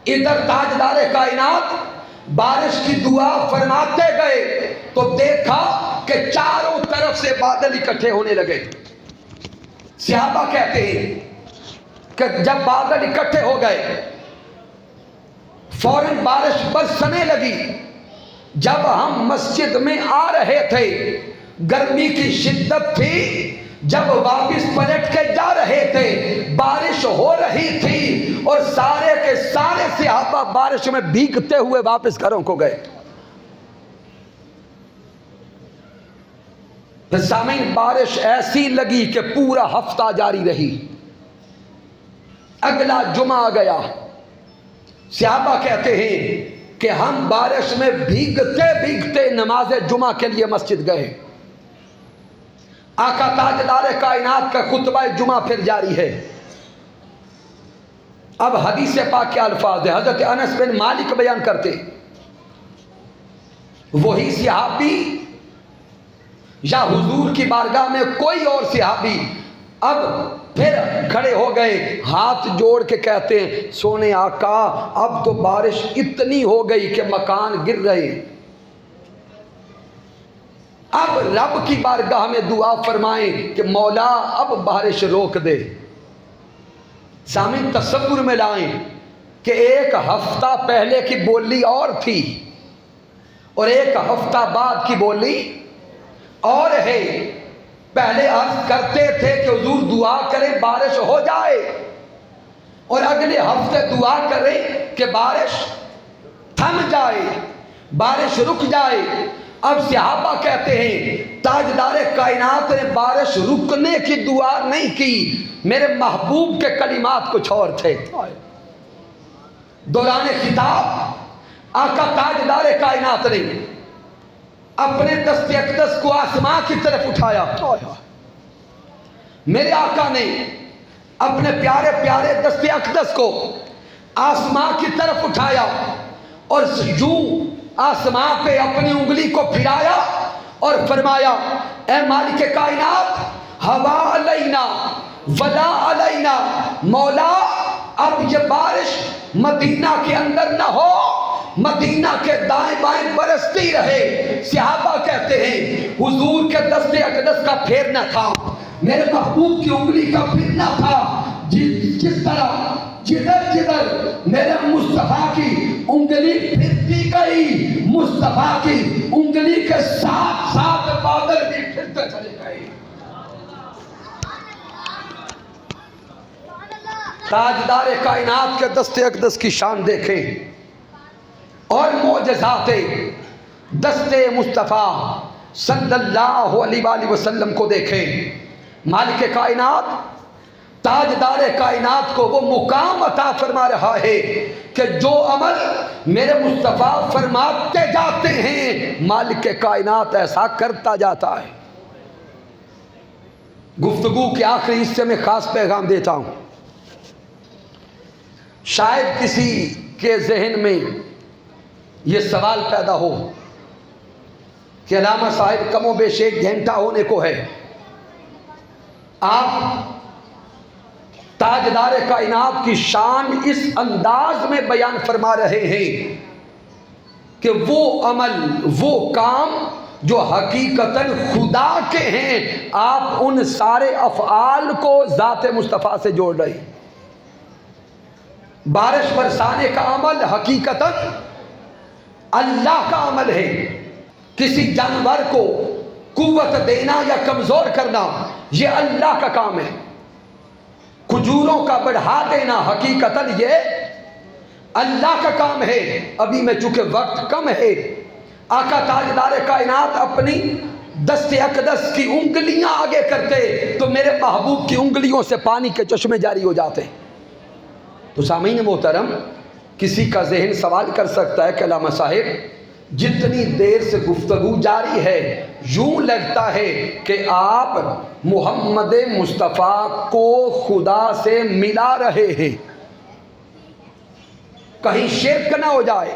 Speaker 1: ادھر تاجدار کائنات بارش کی دعا فرماتے گئے تو دیکھا کہ چاروں طرف سے بادل اکٹھے ہونے لگے۔ صحابہ کہتے ہیں کہ جب بادل اکٹھے ہو گئے فوراً بارش برسنے لگی۔ جب ہم مسجد میں آ رہے تھے گرمی کی شدت تھی، جب واپس پلٹ کے جا رہے تھے بارش ہو رہی تھی، اور سارے کے سارے صحابہ بارش میں بھیگتے ہوئے واپس گھروں کو گئے۔ سامعین بارش ایسی لگی کہ پورا ہفتہ جاری رہی۔ اگلا جمعہ آ گیا، صحابہ کہتے ہیں کہ ہم بارش میں بھیگتے بھیگتے نماز جمعہ کے لیے مسجد گئے۔ آقا تاجدار کائنات کا خطبہ جمعہ پھر جاری ہے۔ اب حدیث پاک کے الفاظ ہے، حضرت انس بن مالک بیان کرتے وہی صحابی یا حضور کی بارگاہ میں کوئی اور صحابی اب پھر کھڑے ہو گئے، ہاتھ جوڑ کے کہتے ہیں سونے آقا اب تو بارش اتنی ہو گئی کہ مکان گر رہے، اب رب کی بارگاہ میں دعا فرمائیں کہ مولا اب بارش روک دے۔ سامعین تصور میں لائیں کہ ایک ہفتہ پہلے کی بولی اور تھی اور ایک ہفتہ بعد کی بولی اور ہے۔ پہلے عرض کرتے تھے کہ حضور دعا کریں بارش ہو جائے، اور اگلے ہفتے دعا کریں کہ بارش تھم جائے، بارش رک جائے۔ اب صحابہ کہتے ہیں تاجدار کائنات نے بارش رکنے کی دعا نہیں کی، میرے محبوب کے کلمات کچھ اور تھے۔ دوران خطاب آقا تاجدار کائنات نے اپنے دست اقدس کو آسمان کی طرف اٹھایا۔ میرے آقا نے اپنے پیارے پیارے دست اقدس کو آسمان کی طرف اٹھایا اور یوں آسمان پہ اپنی انگلی کو پھرایا اور فرمایا اے مالک کائنات ہوا علینا ولا علینا، مولا اب یہ بارش مدینہ کے اندر نہ ہو، مدینہ کے دائیں بائیں برستی رہے۔ صحابہ کہتے ہیں حضور کے دست اقدس کا پھیرنا تھا، میرے محبوب کی انگلی کا پھرنا تھا، جس طرح جدھر جدھر میرے مصطفیٰ کی انگلی پھرتی گئی، مصطفیٰ کی انگلی کے ساتھ ساتھ بادل بھی پھرتے چلے گئے۔ تاجدار کائنات کے دست اقدس کی شان دیکھیں اور معجزات دست مصطفیٰ صلی اللہ علیہ وآلہ وسلم کو دیکھیں۔ مالک کائنات تاجدار کائنات کو وہ مقام عطا فرما رہا ہے کہ جو عمل میرے مصطفیٰ فرماتے جاتے ہیں مالک کائنات ایسا کرتا جاتا ہے۔ گفتگو کے آخری حصے میں خاص پیغام دیتا ہوں۔ شاید کسی کے ذہن میں یہ سوال پیدا ہو کہ علامہ صاحب کم و بیش 1 گھنٹہ ہونے کو ہے، آپ تاجدار کائنات کی شان اس انداز میں بیان فرما رہے ہیں کہ وہ عمل وہ کام جو حقیقتاً خدا کے ہیں آپ ان سارے افعال کو ذات مصطفیٰ سے جوڑ رہے ہیں۔ بارش برسانے کا عمل حقیقتاً اللہ کا عمل ہے، کسی جانور کو قوت دینا یا کمزور کرنا یہ اللہ کا کام ہے. کھجوروں کا بڑھا دینا حقیقتاً یہ اللہ کا کام ہے. ابھی میں چونکہ وقت کم ہے، آقا تاجدار کائنات اپنی دست اقدس کی انگلیاں آگے کرتے تو میرے محبوب کی انگلیوں سے پانی کے چشمے جاری ہو جاتے. تو سامعین محترم، کسی کا ذہن سوال کر سکتا ہے کہ علامہ صاحب جتنی دیر سے گفتگو جاری ہے یوں لگتا ہے کہ آپ محمد مصطفیٰ کو خدا سے ملا رہے ہیں، کہیں شرک نہ ہو جائے.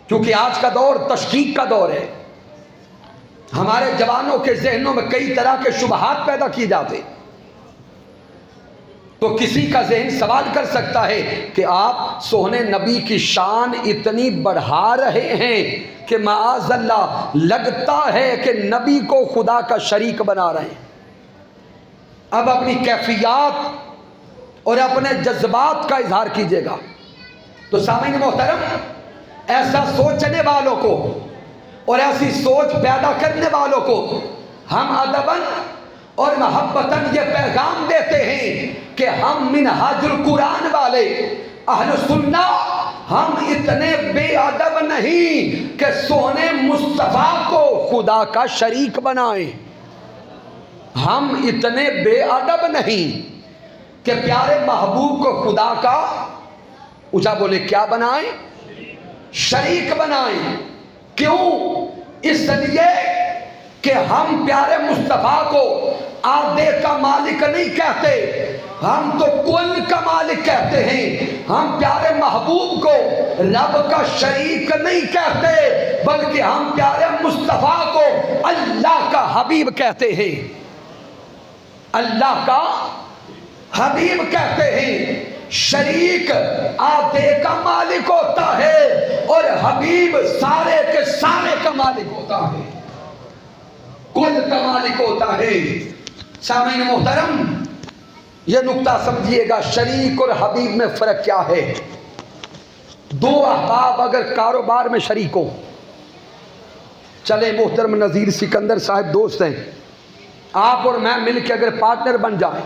Speaker 1: کیونکہ آج کا دور تشکیک کا دور ہے، ہمارے جوانوں کے ذہنوں میں کئی طرح کے شبہات پیدا کیے جاتے. تو کسی کا ذہن سوال کر سکتا ہے کہ آپ سونے نبی کی شان اتنی بڑھا رہے ہیں کہ معاذ اللہ لگتا ہے کہ نبی کو خدا کا شریک بنا رہے ہیں. اب اپنی کیفیات اور اپنے جذبات کا اظہار کیجیے گا. تو سامعین محترم، ایسا سوچنے والوں کو اور ایسی سوچ پیدا کرنے والوں کو ہم ادباً اور محبتاً یہ پیغام دیتے ہیں کہ ہم منہاج القرآن والے اہل سنہ ہم اتنے بے ادب نہیں کہ سونے مصطفیٰ کو خدا کا شریک بنائیں. ہم اتنے بے ادب نہیں کہ پیارے محبوب کو خدا کا اونچا بولے کیا بنائیں؟ شریک بنائیں. کیوں؟ اس لیے کہ ہم پیارے مصطفیٰ کو آدھے کا مالک نہیں کہتے، ہم تو کل کا مالک کہتے ہیں. ہم پیارے محبوب کو رب کا شریک نہیں کہتے، بلکہ ہم پیارے مصطفیٰ کو اللہ کا حبیب کہتے ہیں. اللہ کا حبیب کہتے ہیں. شریک آدھے کا مالک ہوتا ہے اور حبیب سارے کے سارے کا مالک ہوتا ہے، کل کا مالک ہوتا ہے. سامعین محترم، یہ نقطہ سمجھیے گا، شریک اور حبیب میں فرق کیا ہے. دو احباب اگر کاروبار میں شریک ہوں، چلے محترم نذیر سکندر صاحب دوست ہیں، آپ اور میں مل کے اگر پارٹنر بن جائیں،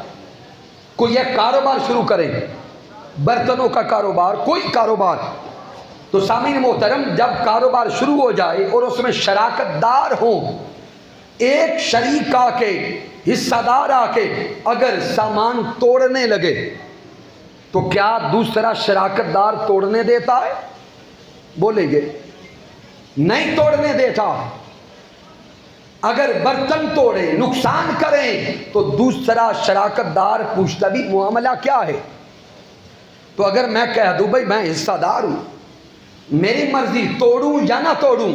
Speaker 1: کوئی ایک کاروبار شروع کریں، برتنوں کا کاروبار، کوئی کاروبار، تو سامعین محترم جب کاروبار شروع ہو جائے اور اس میں شراکت دار ہوں، ایک شریک آ کے حصہ دار آ کے اگر سامان توڑنے لگے تو کیا دوسرا شراکت دار توڑنے دیتا ہے؟ بولیں گے نہیں توڑنے دیتا. اگر برتن توڑے نقصان کریں تو دوسرا شراکت دار پوچھتا بھی معاملہ کیا ہے. تو اگر میں کہہ دوں بھائی میں حصہ دار ہوں، میری مرضی توڑوں یا نہ توڑوں،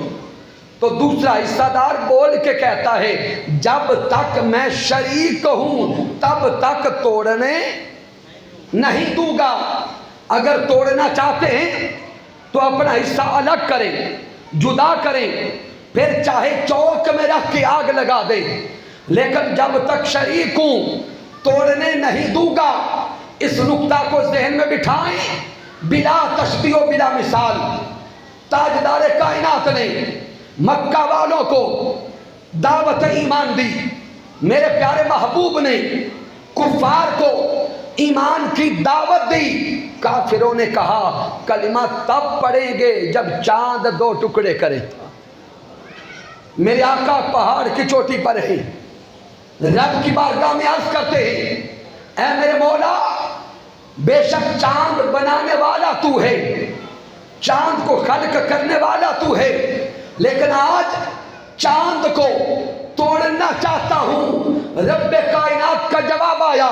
Speaker 1: تو دوسرا حصہ دار بول کے کہتا ہے جب تک میں شریک ہوں تب تک توڑنے نہیں دوں گا. اگر توڑنا چاہتے ہیں تو اپنا حصہ الگ کریں، جدا کریں، پھر چاہے چوک میں رکھ کے آگ لگا دے، لیکن جب تک شریک ہوں توڑنے نہیں دوں گا. اس نقطہ کو ذہن میں بٹھائیں. بلا تشبیہ و بلا مثال تاجدار کائنات نے مکہ والوں کو دعوت ایمان دی، میرے پیارے محبوب نے کفار کو ایمان کی دعوت دی. کافروں نے کہا کلمہ تب پڑھیں گے جب چاند دو ٹکڑے کرے. میرے آقا پہاڑ کی چوٹی پر ہے، رب کی بارگاہ میں عرض کرتے ہیں اے میرے مولا بے شک چاند بنانے والا تو ہے، چاند کو خلق کرنے والا تو ہے، لیکن آج چاند کو توڑنا چاہتا ہوں. رب کائنات کا جواب آیا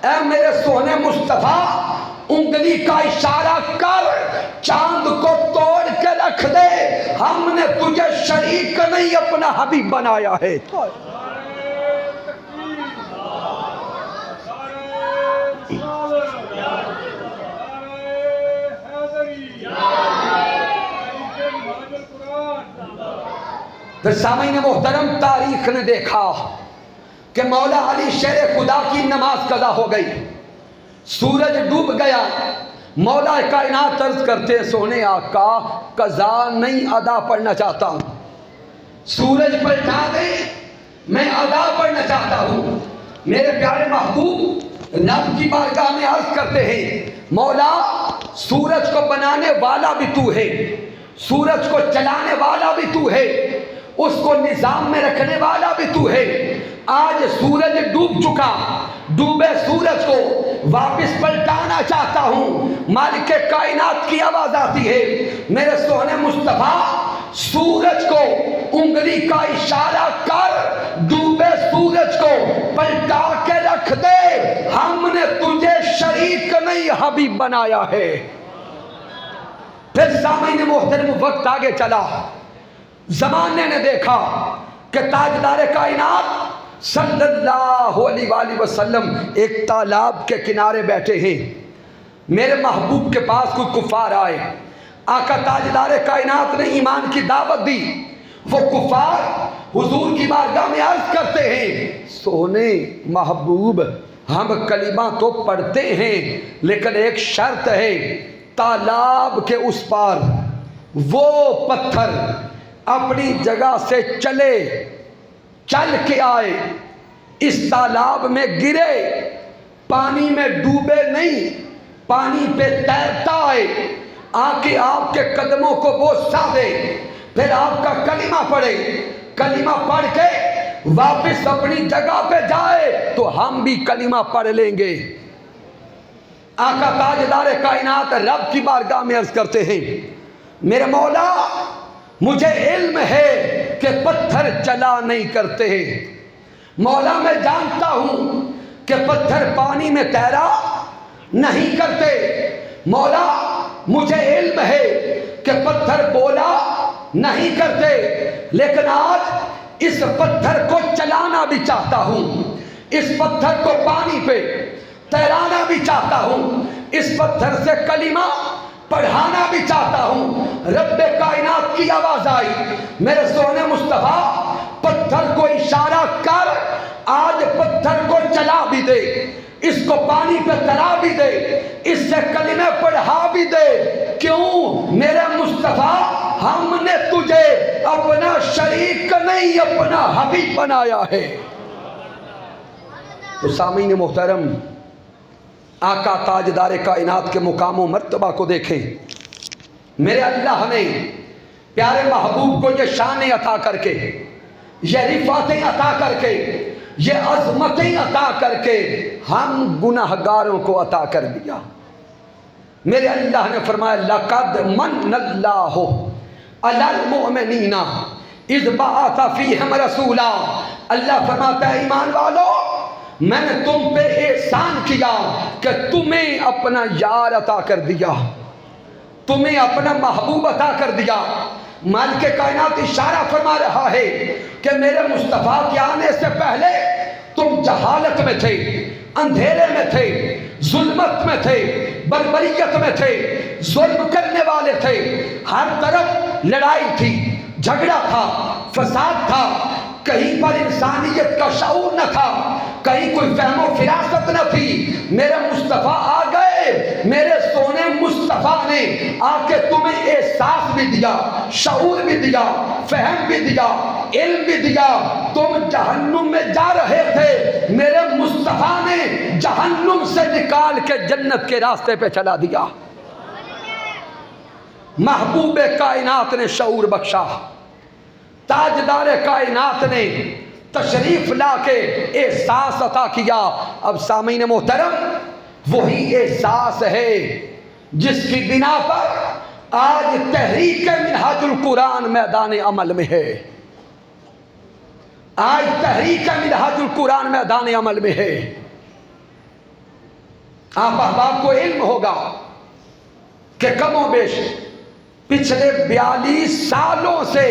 Speaker 1: اے میرے سونے مصطفیٰ انگلی کا اشارہ کر چاند کو توڑ کے رکھ دے، ہم نے تجھے شریک نہیں اپنا حبیب بنایا ہے. پھر سامعین محترم تاریخ نے دیکھا کہ مولا علی شیر خدا کی نماز قضا ہو گئی، سورج ڈوب گیا. مولا کائنات عرض کرتے سونے آقا قضا نہیں ادا پڑھنا چاہتا ہوں، سورج پلٹا دے میں ادا پڑھنا چاہتا ہوں۔ میرے پیارے محبوب رب کی بارگاہ میں عرض کرتے ہیں، مولا سورج کو بنانے والا بھی تو ہے، سورج کو چلانے والا بھی تو ہے، اس کو نظام میں رکھنے والا بھی تو ہے۔ آج سورج ڈوب چکا، ڈوبے سورج کو واپس پلٹانا چاہتا ہوں۔ مالک کائنات کی آواز آتی ہے، میرے سونے مصطفیٰ سورج کو انگلی کا اشارہ کر ڈوبے سورج کو پلٹا کے رکھ دے، ہم نے تجھے شریک نہیں حبیب بنایا ہے۔ پھر سامعین محترم وقت آگے چلا، زمانے نے دیکھا کہ تاجدار کائنات صلی اللہ علیہ وآلہ وسلم ایک تالاب کے کنارے بیٹھے ہیں۔ میرے محبوب کے پاس کوئی کفار آئے، آقا تاجدار کائنات نے ایمان کی دعوت دی۔ وہ کفار حضور کی بارگاہ میں عرض کرتے ہیں، سونے محبوب ہم کلمہ تو پڑھتے ہیں لیکن ایک شرط ہے، تالاب کے اس پار وہ پتھر اپنی جگہ سے چل کے آئے، اس تالاب میں گرے، پانی میں ڈوبے نہیں، پانی پہ تیرتا آئے، آ کے آپ کے قدموں کو بوسہ دے، پھر آپ کا کلمہ پڑھے، کلمہ پڑھ کے واپس اپنی جگہ پہ جائے تو ہم بھی کلمہ پڑھ لیں گے۔ آقا تاجدار کائنات رب کی بارگاہ میں عرض کرتے ہیں، میرے مولا مجھے علم ہے کہ پتھر چلا نہیں کرتے، مولا میں جانتا ہوں کہ پتھر پانی میں تیرا نہیں کرتے، مولا مجھے علم ہے کہ پتھر بولا نہیں کرتے، لیکن آج اس پتھر کو چلانا بھی چاہتا ہوں، اس پتھر کو پانی پہ تیرانا بھی چاہتا ہوں، اس پتھر سے کلمہ پڑھانا بھی چاہتا ہوں۔ رب کائنات کی آواز آئی، میرے سونے مصطفیٰ پتھر کو اشارہ کر، آج پتھر کو چلا بھی دے، اس کو پانی پہ تیرا بھی دے، اس سے کلمہ پڑھا بھی دے۔ کیوں میرے مصطفیٰ، ہم نے تجھے اپنا شریک نہیں اپنا حبیب بنایا ہے۔ تو سامعین محترم، آقا تاجدار کائنات کے مقام و مرتبہ کو دیکھیں۔ میرے اللہ نے پیارے محبوب کو یہ شان عطا کر کے، یہ رفعتیں عطا کر کے، یہ عظمتیں عطا کر کے ہم گناہگاروں کو عطا کر دیا۔ میرے اللہ نے فرمایا، لَقَدْ مَنَّ اللَّهُ عَلَى الْمُؤْمِنِينَ اِذْ بَعَثَ فِيهِمْ رَسُولًا۔ اللہ فرماتا ہے، ایمان والو میں نے تم پہ احسان کیا کہ تمہیں اپنا یار عطا کر دیا، تمہیں اپنا محبوب عطا کر دیا۔ مالک کائنات اشارہ فرما رہا ہے کہ میرے مصطفیٰ کے آنے سے پہلے تم جہالت میں تھے، اندھیرے میں تھے، ظلمت میں تھے، بربریت میں تھے، ظلم کرنے والے تھے، ہر طرف لڑائی تھی، جھگڑا تھا، فساد تھا، کہیں پر انسانیت کا شعور نہ تھا، کہیں کوئی فہم و فراست نہ تھی۔ میرے مصطفیٰ آ گئے، میرے سونے مصطفیٰ نے آ کے تمہیں احساس بھی دیا، شعور بھی دیا، فہم بھی دیا، علم بھی دیا۔ تم جہنم میں جا رہے تھے، میرے مصطفیٰ نے جہنم سے نکال کے جنت کے راستے پہ چلا دیا۔ محبوب کائنات نے شعور بخشا، تاجدار کائنات نے تشریف لا کے احساس عطا کیا۔ اب سامعین محترم، وہی احساس ہے جس کی بنا پر آج تحریک منہاج القرآن میدان عمل میں ہے، آج تحریک منہاج القرآن میدان عمل میں ہے۔ آپ احباب کو علم ہوگا کہ کم و بیش پچھلے 42 سالوں سے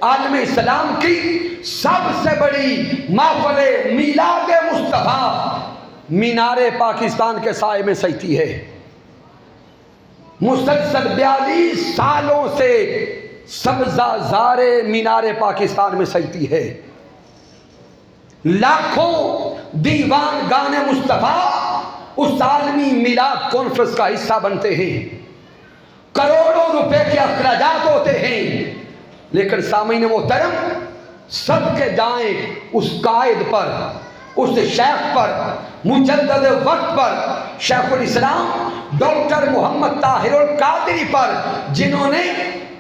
Speaker 1: عالم اسلام کی سب سے بڑی محفل میلاد مصطفیٰ مینار پاکستان کے سائے میں سجتی ہے۔ مسلسل 42 سالوں سے سبزہ زار مینار پاکستان میں سجتی ہے۔ لاکھوں دیوان گان مصطفیٰ اس عالمی میلاد کانفرنس کا حصہ بنتے ہیں، کروڑوں روپے کے اخراجات ہوتے ہیں، لیکن سامعین محترم صدقے جائیں اس قائد پر، اس شیخ پر، مجدد وقت پر، شیخ الاسلام ڈاکٹر محمد طاہر القادری پر، جنہوں نے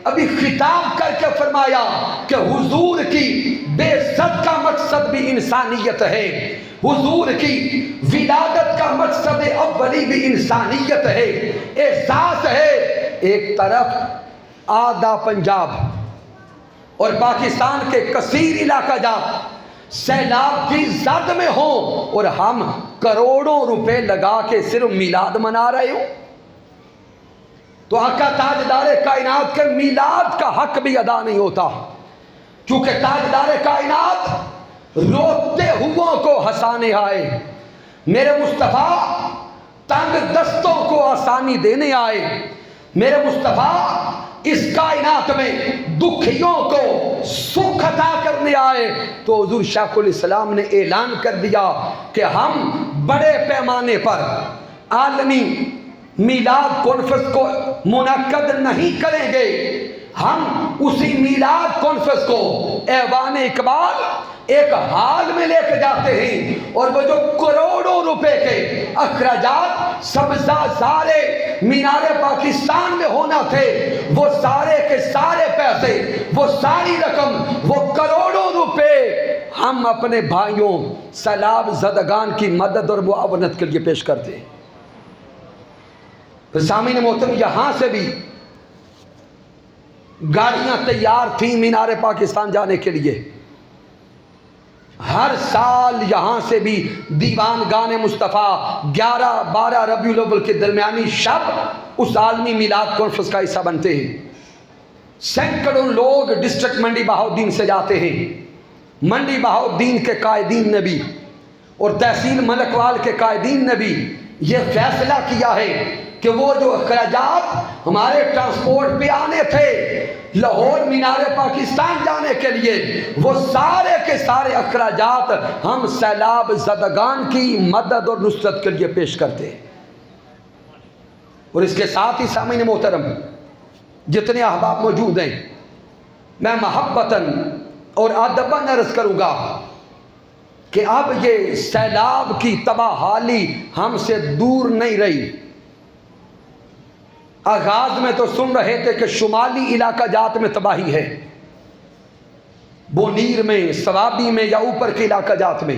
Speaker 1: ابھی خطاب کر کے فرمایا کہ حضور کی بے عزت کا مقصد بھی انسانیت ہے، حضور کی ولادت کا مقصد اولی بھی انسانیت ہے۔ احساس ہے ایک طرف آدھا پنجاب اور پاکستان کے کثیر علاقہ جات سیلاب کی زد میں ہوں اور ہم کروڑوں روپے لگا کے صرف میلاد منا رہے ہوں، تو آقا تاجدار کائنات کے میلاد کا حق بھی ادا نہیں ہوتا، کیونکہ تاجدار کائنات روتے ہوں کو ہنسانے آئے، میرے مصطفیٰ تنگ دستوں کو آسانی دینے آئے، میرے مصطفیٰ اس کائنات میں دکھیوں کو سکھ عطا کرنے آئے، تو حضور شیخ الاسلام نے اعلان کر دیا کہ ہم بڑے پیمانے پر عالمی میلاد کانفرنس کو منعقد نہیں کریں گے، ہم اسی میلاد کانفرنس کو ایوان اقبال ایک حال میں لے کے جاتے ہیں، اور وہ جو کروڑوں روپے کے اخراجات سارے مینار پاکستان میں ہونا تھے، وہ سارے کے سارے پیسے، وہ ساری رقم، وہ کروڑوں روپے ہم اپنے بھائیوں سیلاب زدگان کی مدد اور معاونت کے لیے پیش کرتے ہیں۔ سامعین محترم، یہاں سے بھی گاڑیاں تیار تھیں مینار پاکستان جانے کے لیے، ہر سال یہاں سے بھی دیوان گان مصطفیٰ 11-12 ربیع الاول کے درمیانی شب اس عالمی میلاد کانفرنس کا حصہ بنتے ہیں۔ سینکڑوں لوگ ڈسٹرکٹ منڈی بہاؤالدین سے جاتے ہیں، منڈی بہاؤالدین کے قائدین نے بھی اور تحصیل ملکوال کے قائدین نے بھی یہ فیصلہ کیا ہے کہ وہ جو اخراجات ہمارے ٹرانسپورٹ پہ آنے تھے لاہور مینار پاکستان جانے کے لیے، وہ سارے کے سارے اخراجات ہم سیلاب زدگان کی مدد اور نصرت کے لیے پیش کرتے ہیں۔ اور اس کے ساتھ ہی سامعین محترم، جتنے احباب موجود ہیں، میں محبتاً اور ادباً عرض کروں گا کہ اب یہ سیلاب کی تباہی ہم سے دور نہیں رہی۔ آغاز میں تو سن رہے تھے کہ شمالی علاقہ جات میں تباہی ہے، بونیر میں، سوابی میں یا اوپر کے علاقہ جات میں،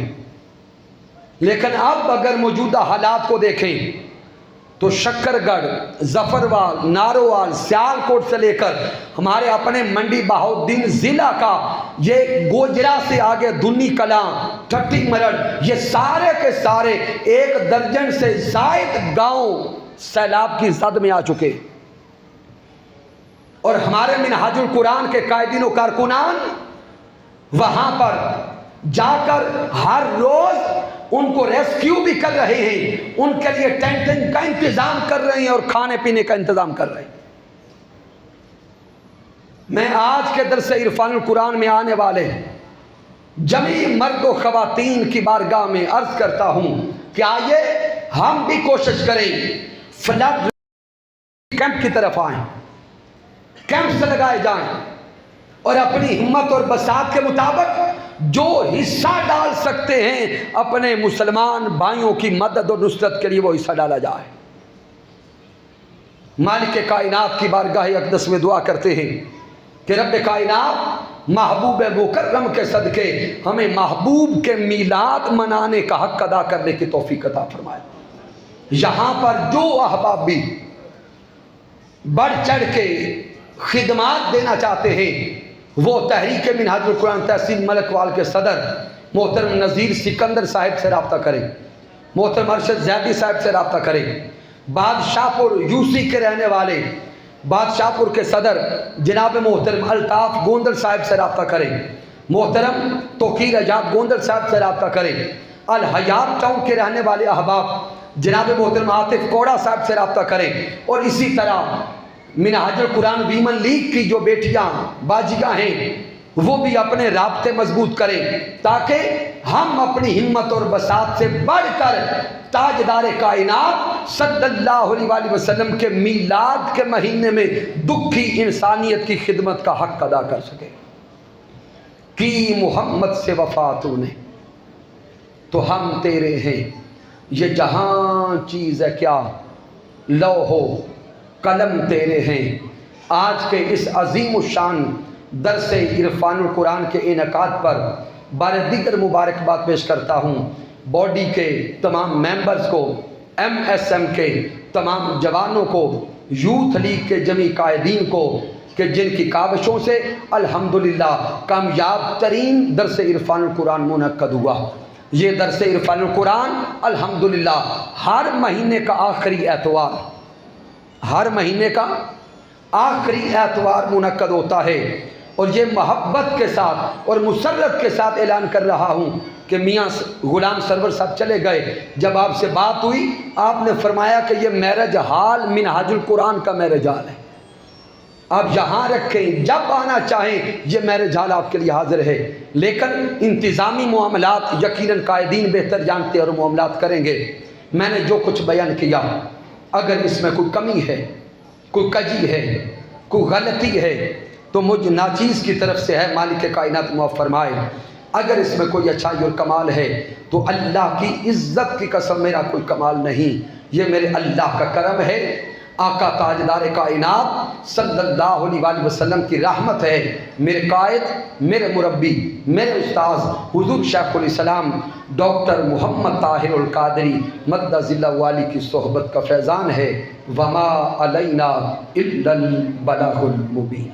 Speaker 1: لیکن اب اگر موجودہ حالات کو دیکھیں تو شکر گڑھ، ظفروال، نارووال، سیالکوٹ سے لے کر ہمارے اپنے منڈی بہاؤالدین ضلع کا یہ گوجرا سے آگے دھنی کلاں، ٹھٹی مرڑ، یہ سارے کے سارے 1 درجن سے زائد گاؤں سیلاب کی زد میں آ چکے، اور ہمارے منہاج القرآن کے قائدین و کارکنان وہاں پر جا کر ہر روز ان کو ریسکیو بھی کر رہے ہیں، ان کے لیے ٹینٹنگ کا انتظام کر رہے ہیں اور کھانے پینے کا انتظام کر رہے ہیں۔ میں آج کے درس عرفان القرآن میں آنے والے جمیع مرد و خواتین کی بارگاہ میں عرض کرتا ہوں کہ آئیے ہم بھی کوشش کریں، فلڈ کیمپ کی طرف آئیں، کیمپس لگائے جائیں، اور اپنی ہمت اور بساط کے مطابق جو حصہ ڈال سکتے ہیں اپنے مسلمان بھائیوں کی مدد اور نصرت کے لیے وہ حصہ ڈالا جائے۔ مالک کائنات کی بارگاہ اقدس میں دعا کرتے ہیں کہ رب کائنات محبوب مکرم کے صدقے ہمیں محبوب کے میلاد منانے کا حق ادا کرنے کی توفیق عطا فرمائے۔ یہاں پر جو احباب بھی بڑھ چڑھ کے خدمات دینا چاہتے ہیں وہ تحریک منہاج القرآن تحصیل ملکوال کے صدر محترم نذیر سکندر صاحب سے رابطہ کریں، محترم ارشد زیدی صاحب سے رابطہ کریں، بادشاہ پور یوسی کے رہنے والے بادشاہ پور کے صدر جناب محترم الطاف گوندل صاحب سے رابطہ کریں، محترم توقیر اجاد گوندل صاحب سے رابطہ کریں، الحیات ٹاؤن کے رہنے والے احباب جناب محترم عاطف کوڑا صاحب سے رابطہ کریں، اور اسی طرح منہاج القرآن ویمن لیگ کی جو بیٹیاں باجیاں ہیں وہ بھی اپنے رابطے مضبوط کریں، تاکہ ہم اپنی ہمت اور بساط سے بڑھ کر تاجدار کائنات صلی اللہ علیہ وآلہ وسلم کے میلاد کے مہینے میں دکھی انسانیت کی خدمت کا حق ادا کر سکیں۔ کی محمد سے وفا تو نے، تو ہم تیرے ہیں، یہ جہاں چیز ہے کیا، لوح و قلم تیرے ہیں۔ آج کے اس عظیم الشان درس عرفان القرآن کے انعقاد پر بار دیگر مبارکباد پیش کرتا ہوں باڈی کے تمام ممبرز کو، ایم ایس ایم کے تمام جوانوں کو، یوتھ لیگ کے جمیع قائدین کو، کہ جن کی کاوشوں سے الحمدللہ کامیاب ترین درس عرفان القرآن منعقد ہوا۔ یہ درس عرفان القرآن الحمدللہ ہر مہینے کا آخری اتوار، ہر مہینے کا آخری اتوار منعقد ہوتا ہے، اور یہ محبت کے ساتھ اور مسرت کے ساتھ اعلان کر رہا ہوں کہ میاں غلام سرور صاحب چلے گئے، جب آپ سے بات ہوئی آپ نے فرمایا کہ یہ میرج ہال منہاج القرآن کا میرج ہال ہے، آپ یہاں رکھیں، جب آنا چاہیں یہ میرج ہال آپ کے لیے حاضر ہے، لیکن انتظامی معاملات یقیناً قائدین بہتر جانتے ہیں اور معاملات کریں گے۔ میں نے جو کچھ بیان کیا اگر اس میں کوئی کمی ہے، کوئی کجی ہے، کوئی غلطی ہے تو مجھ ناچیز کی طرف سے ہے، مالک کائنات معاف فرمائے۔ اگر اس میں کوئی اچھائی اور کمال ہے تو اللہ کی عزت کی قسم میرا کوئی کمال نہیں، یہ میرے اللہ کا کرم ہے، آقا تاجدار کائنات صلی اللہ علیہ وآلہ وسلم کی رحمت ہے۔ میرے قائد، میرے مربی، میرے استاذ حضور شیخ الاسلام ڈاکٹر محمد طاہر القادری مدد ذلہ والی کی صحبت کا فیضان ہے۔ وما علینا الا البلاغ المبین۔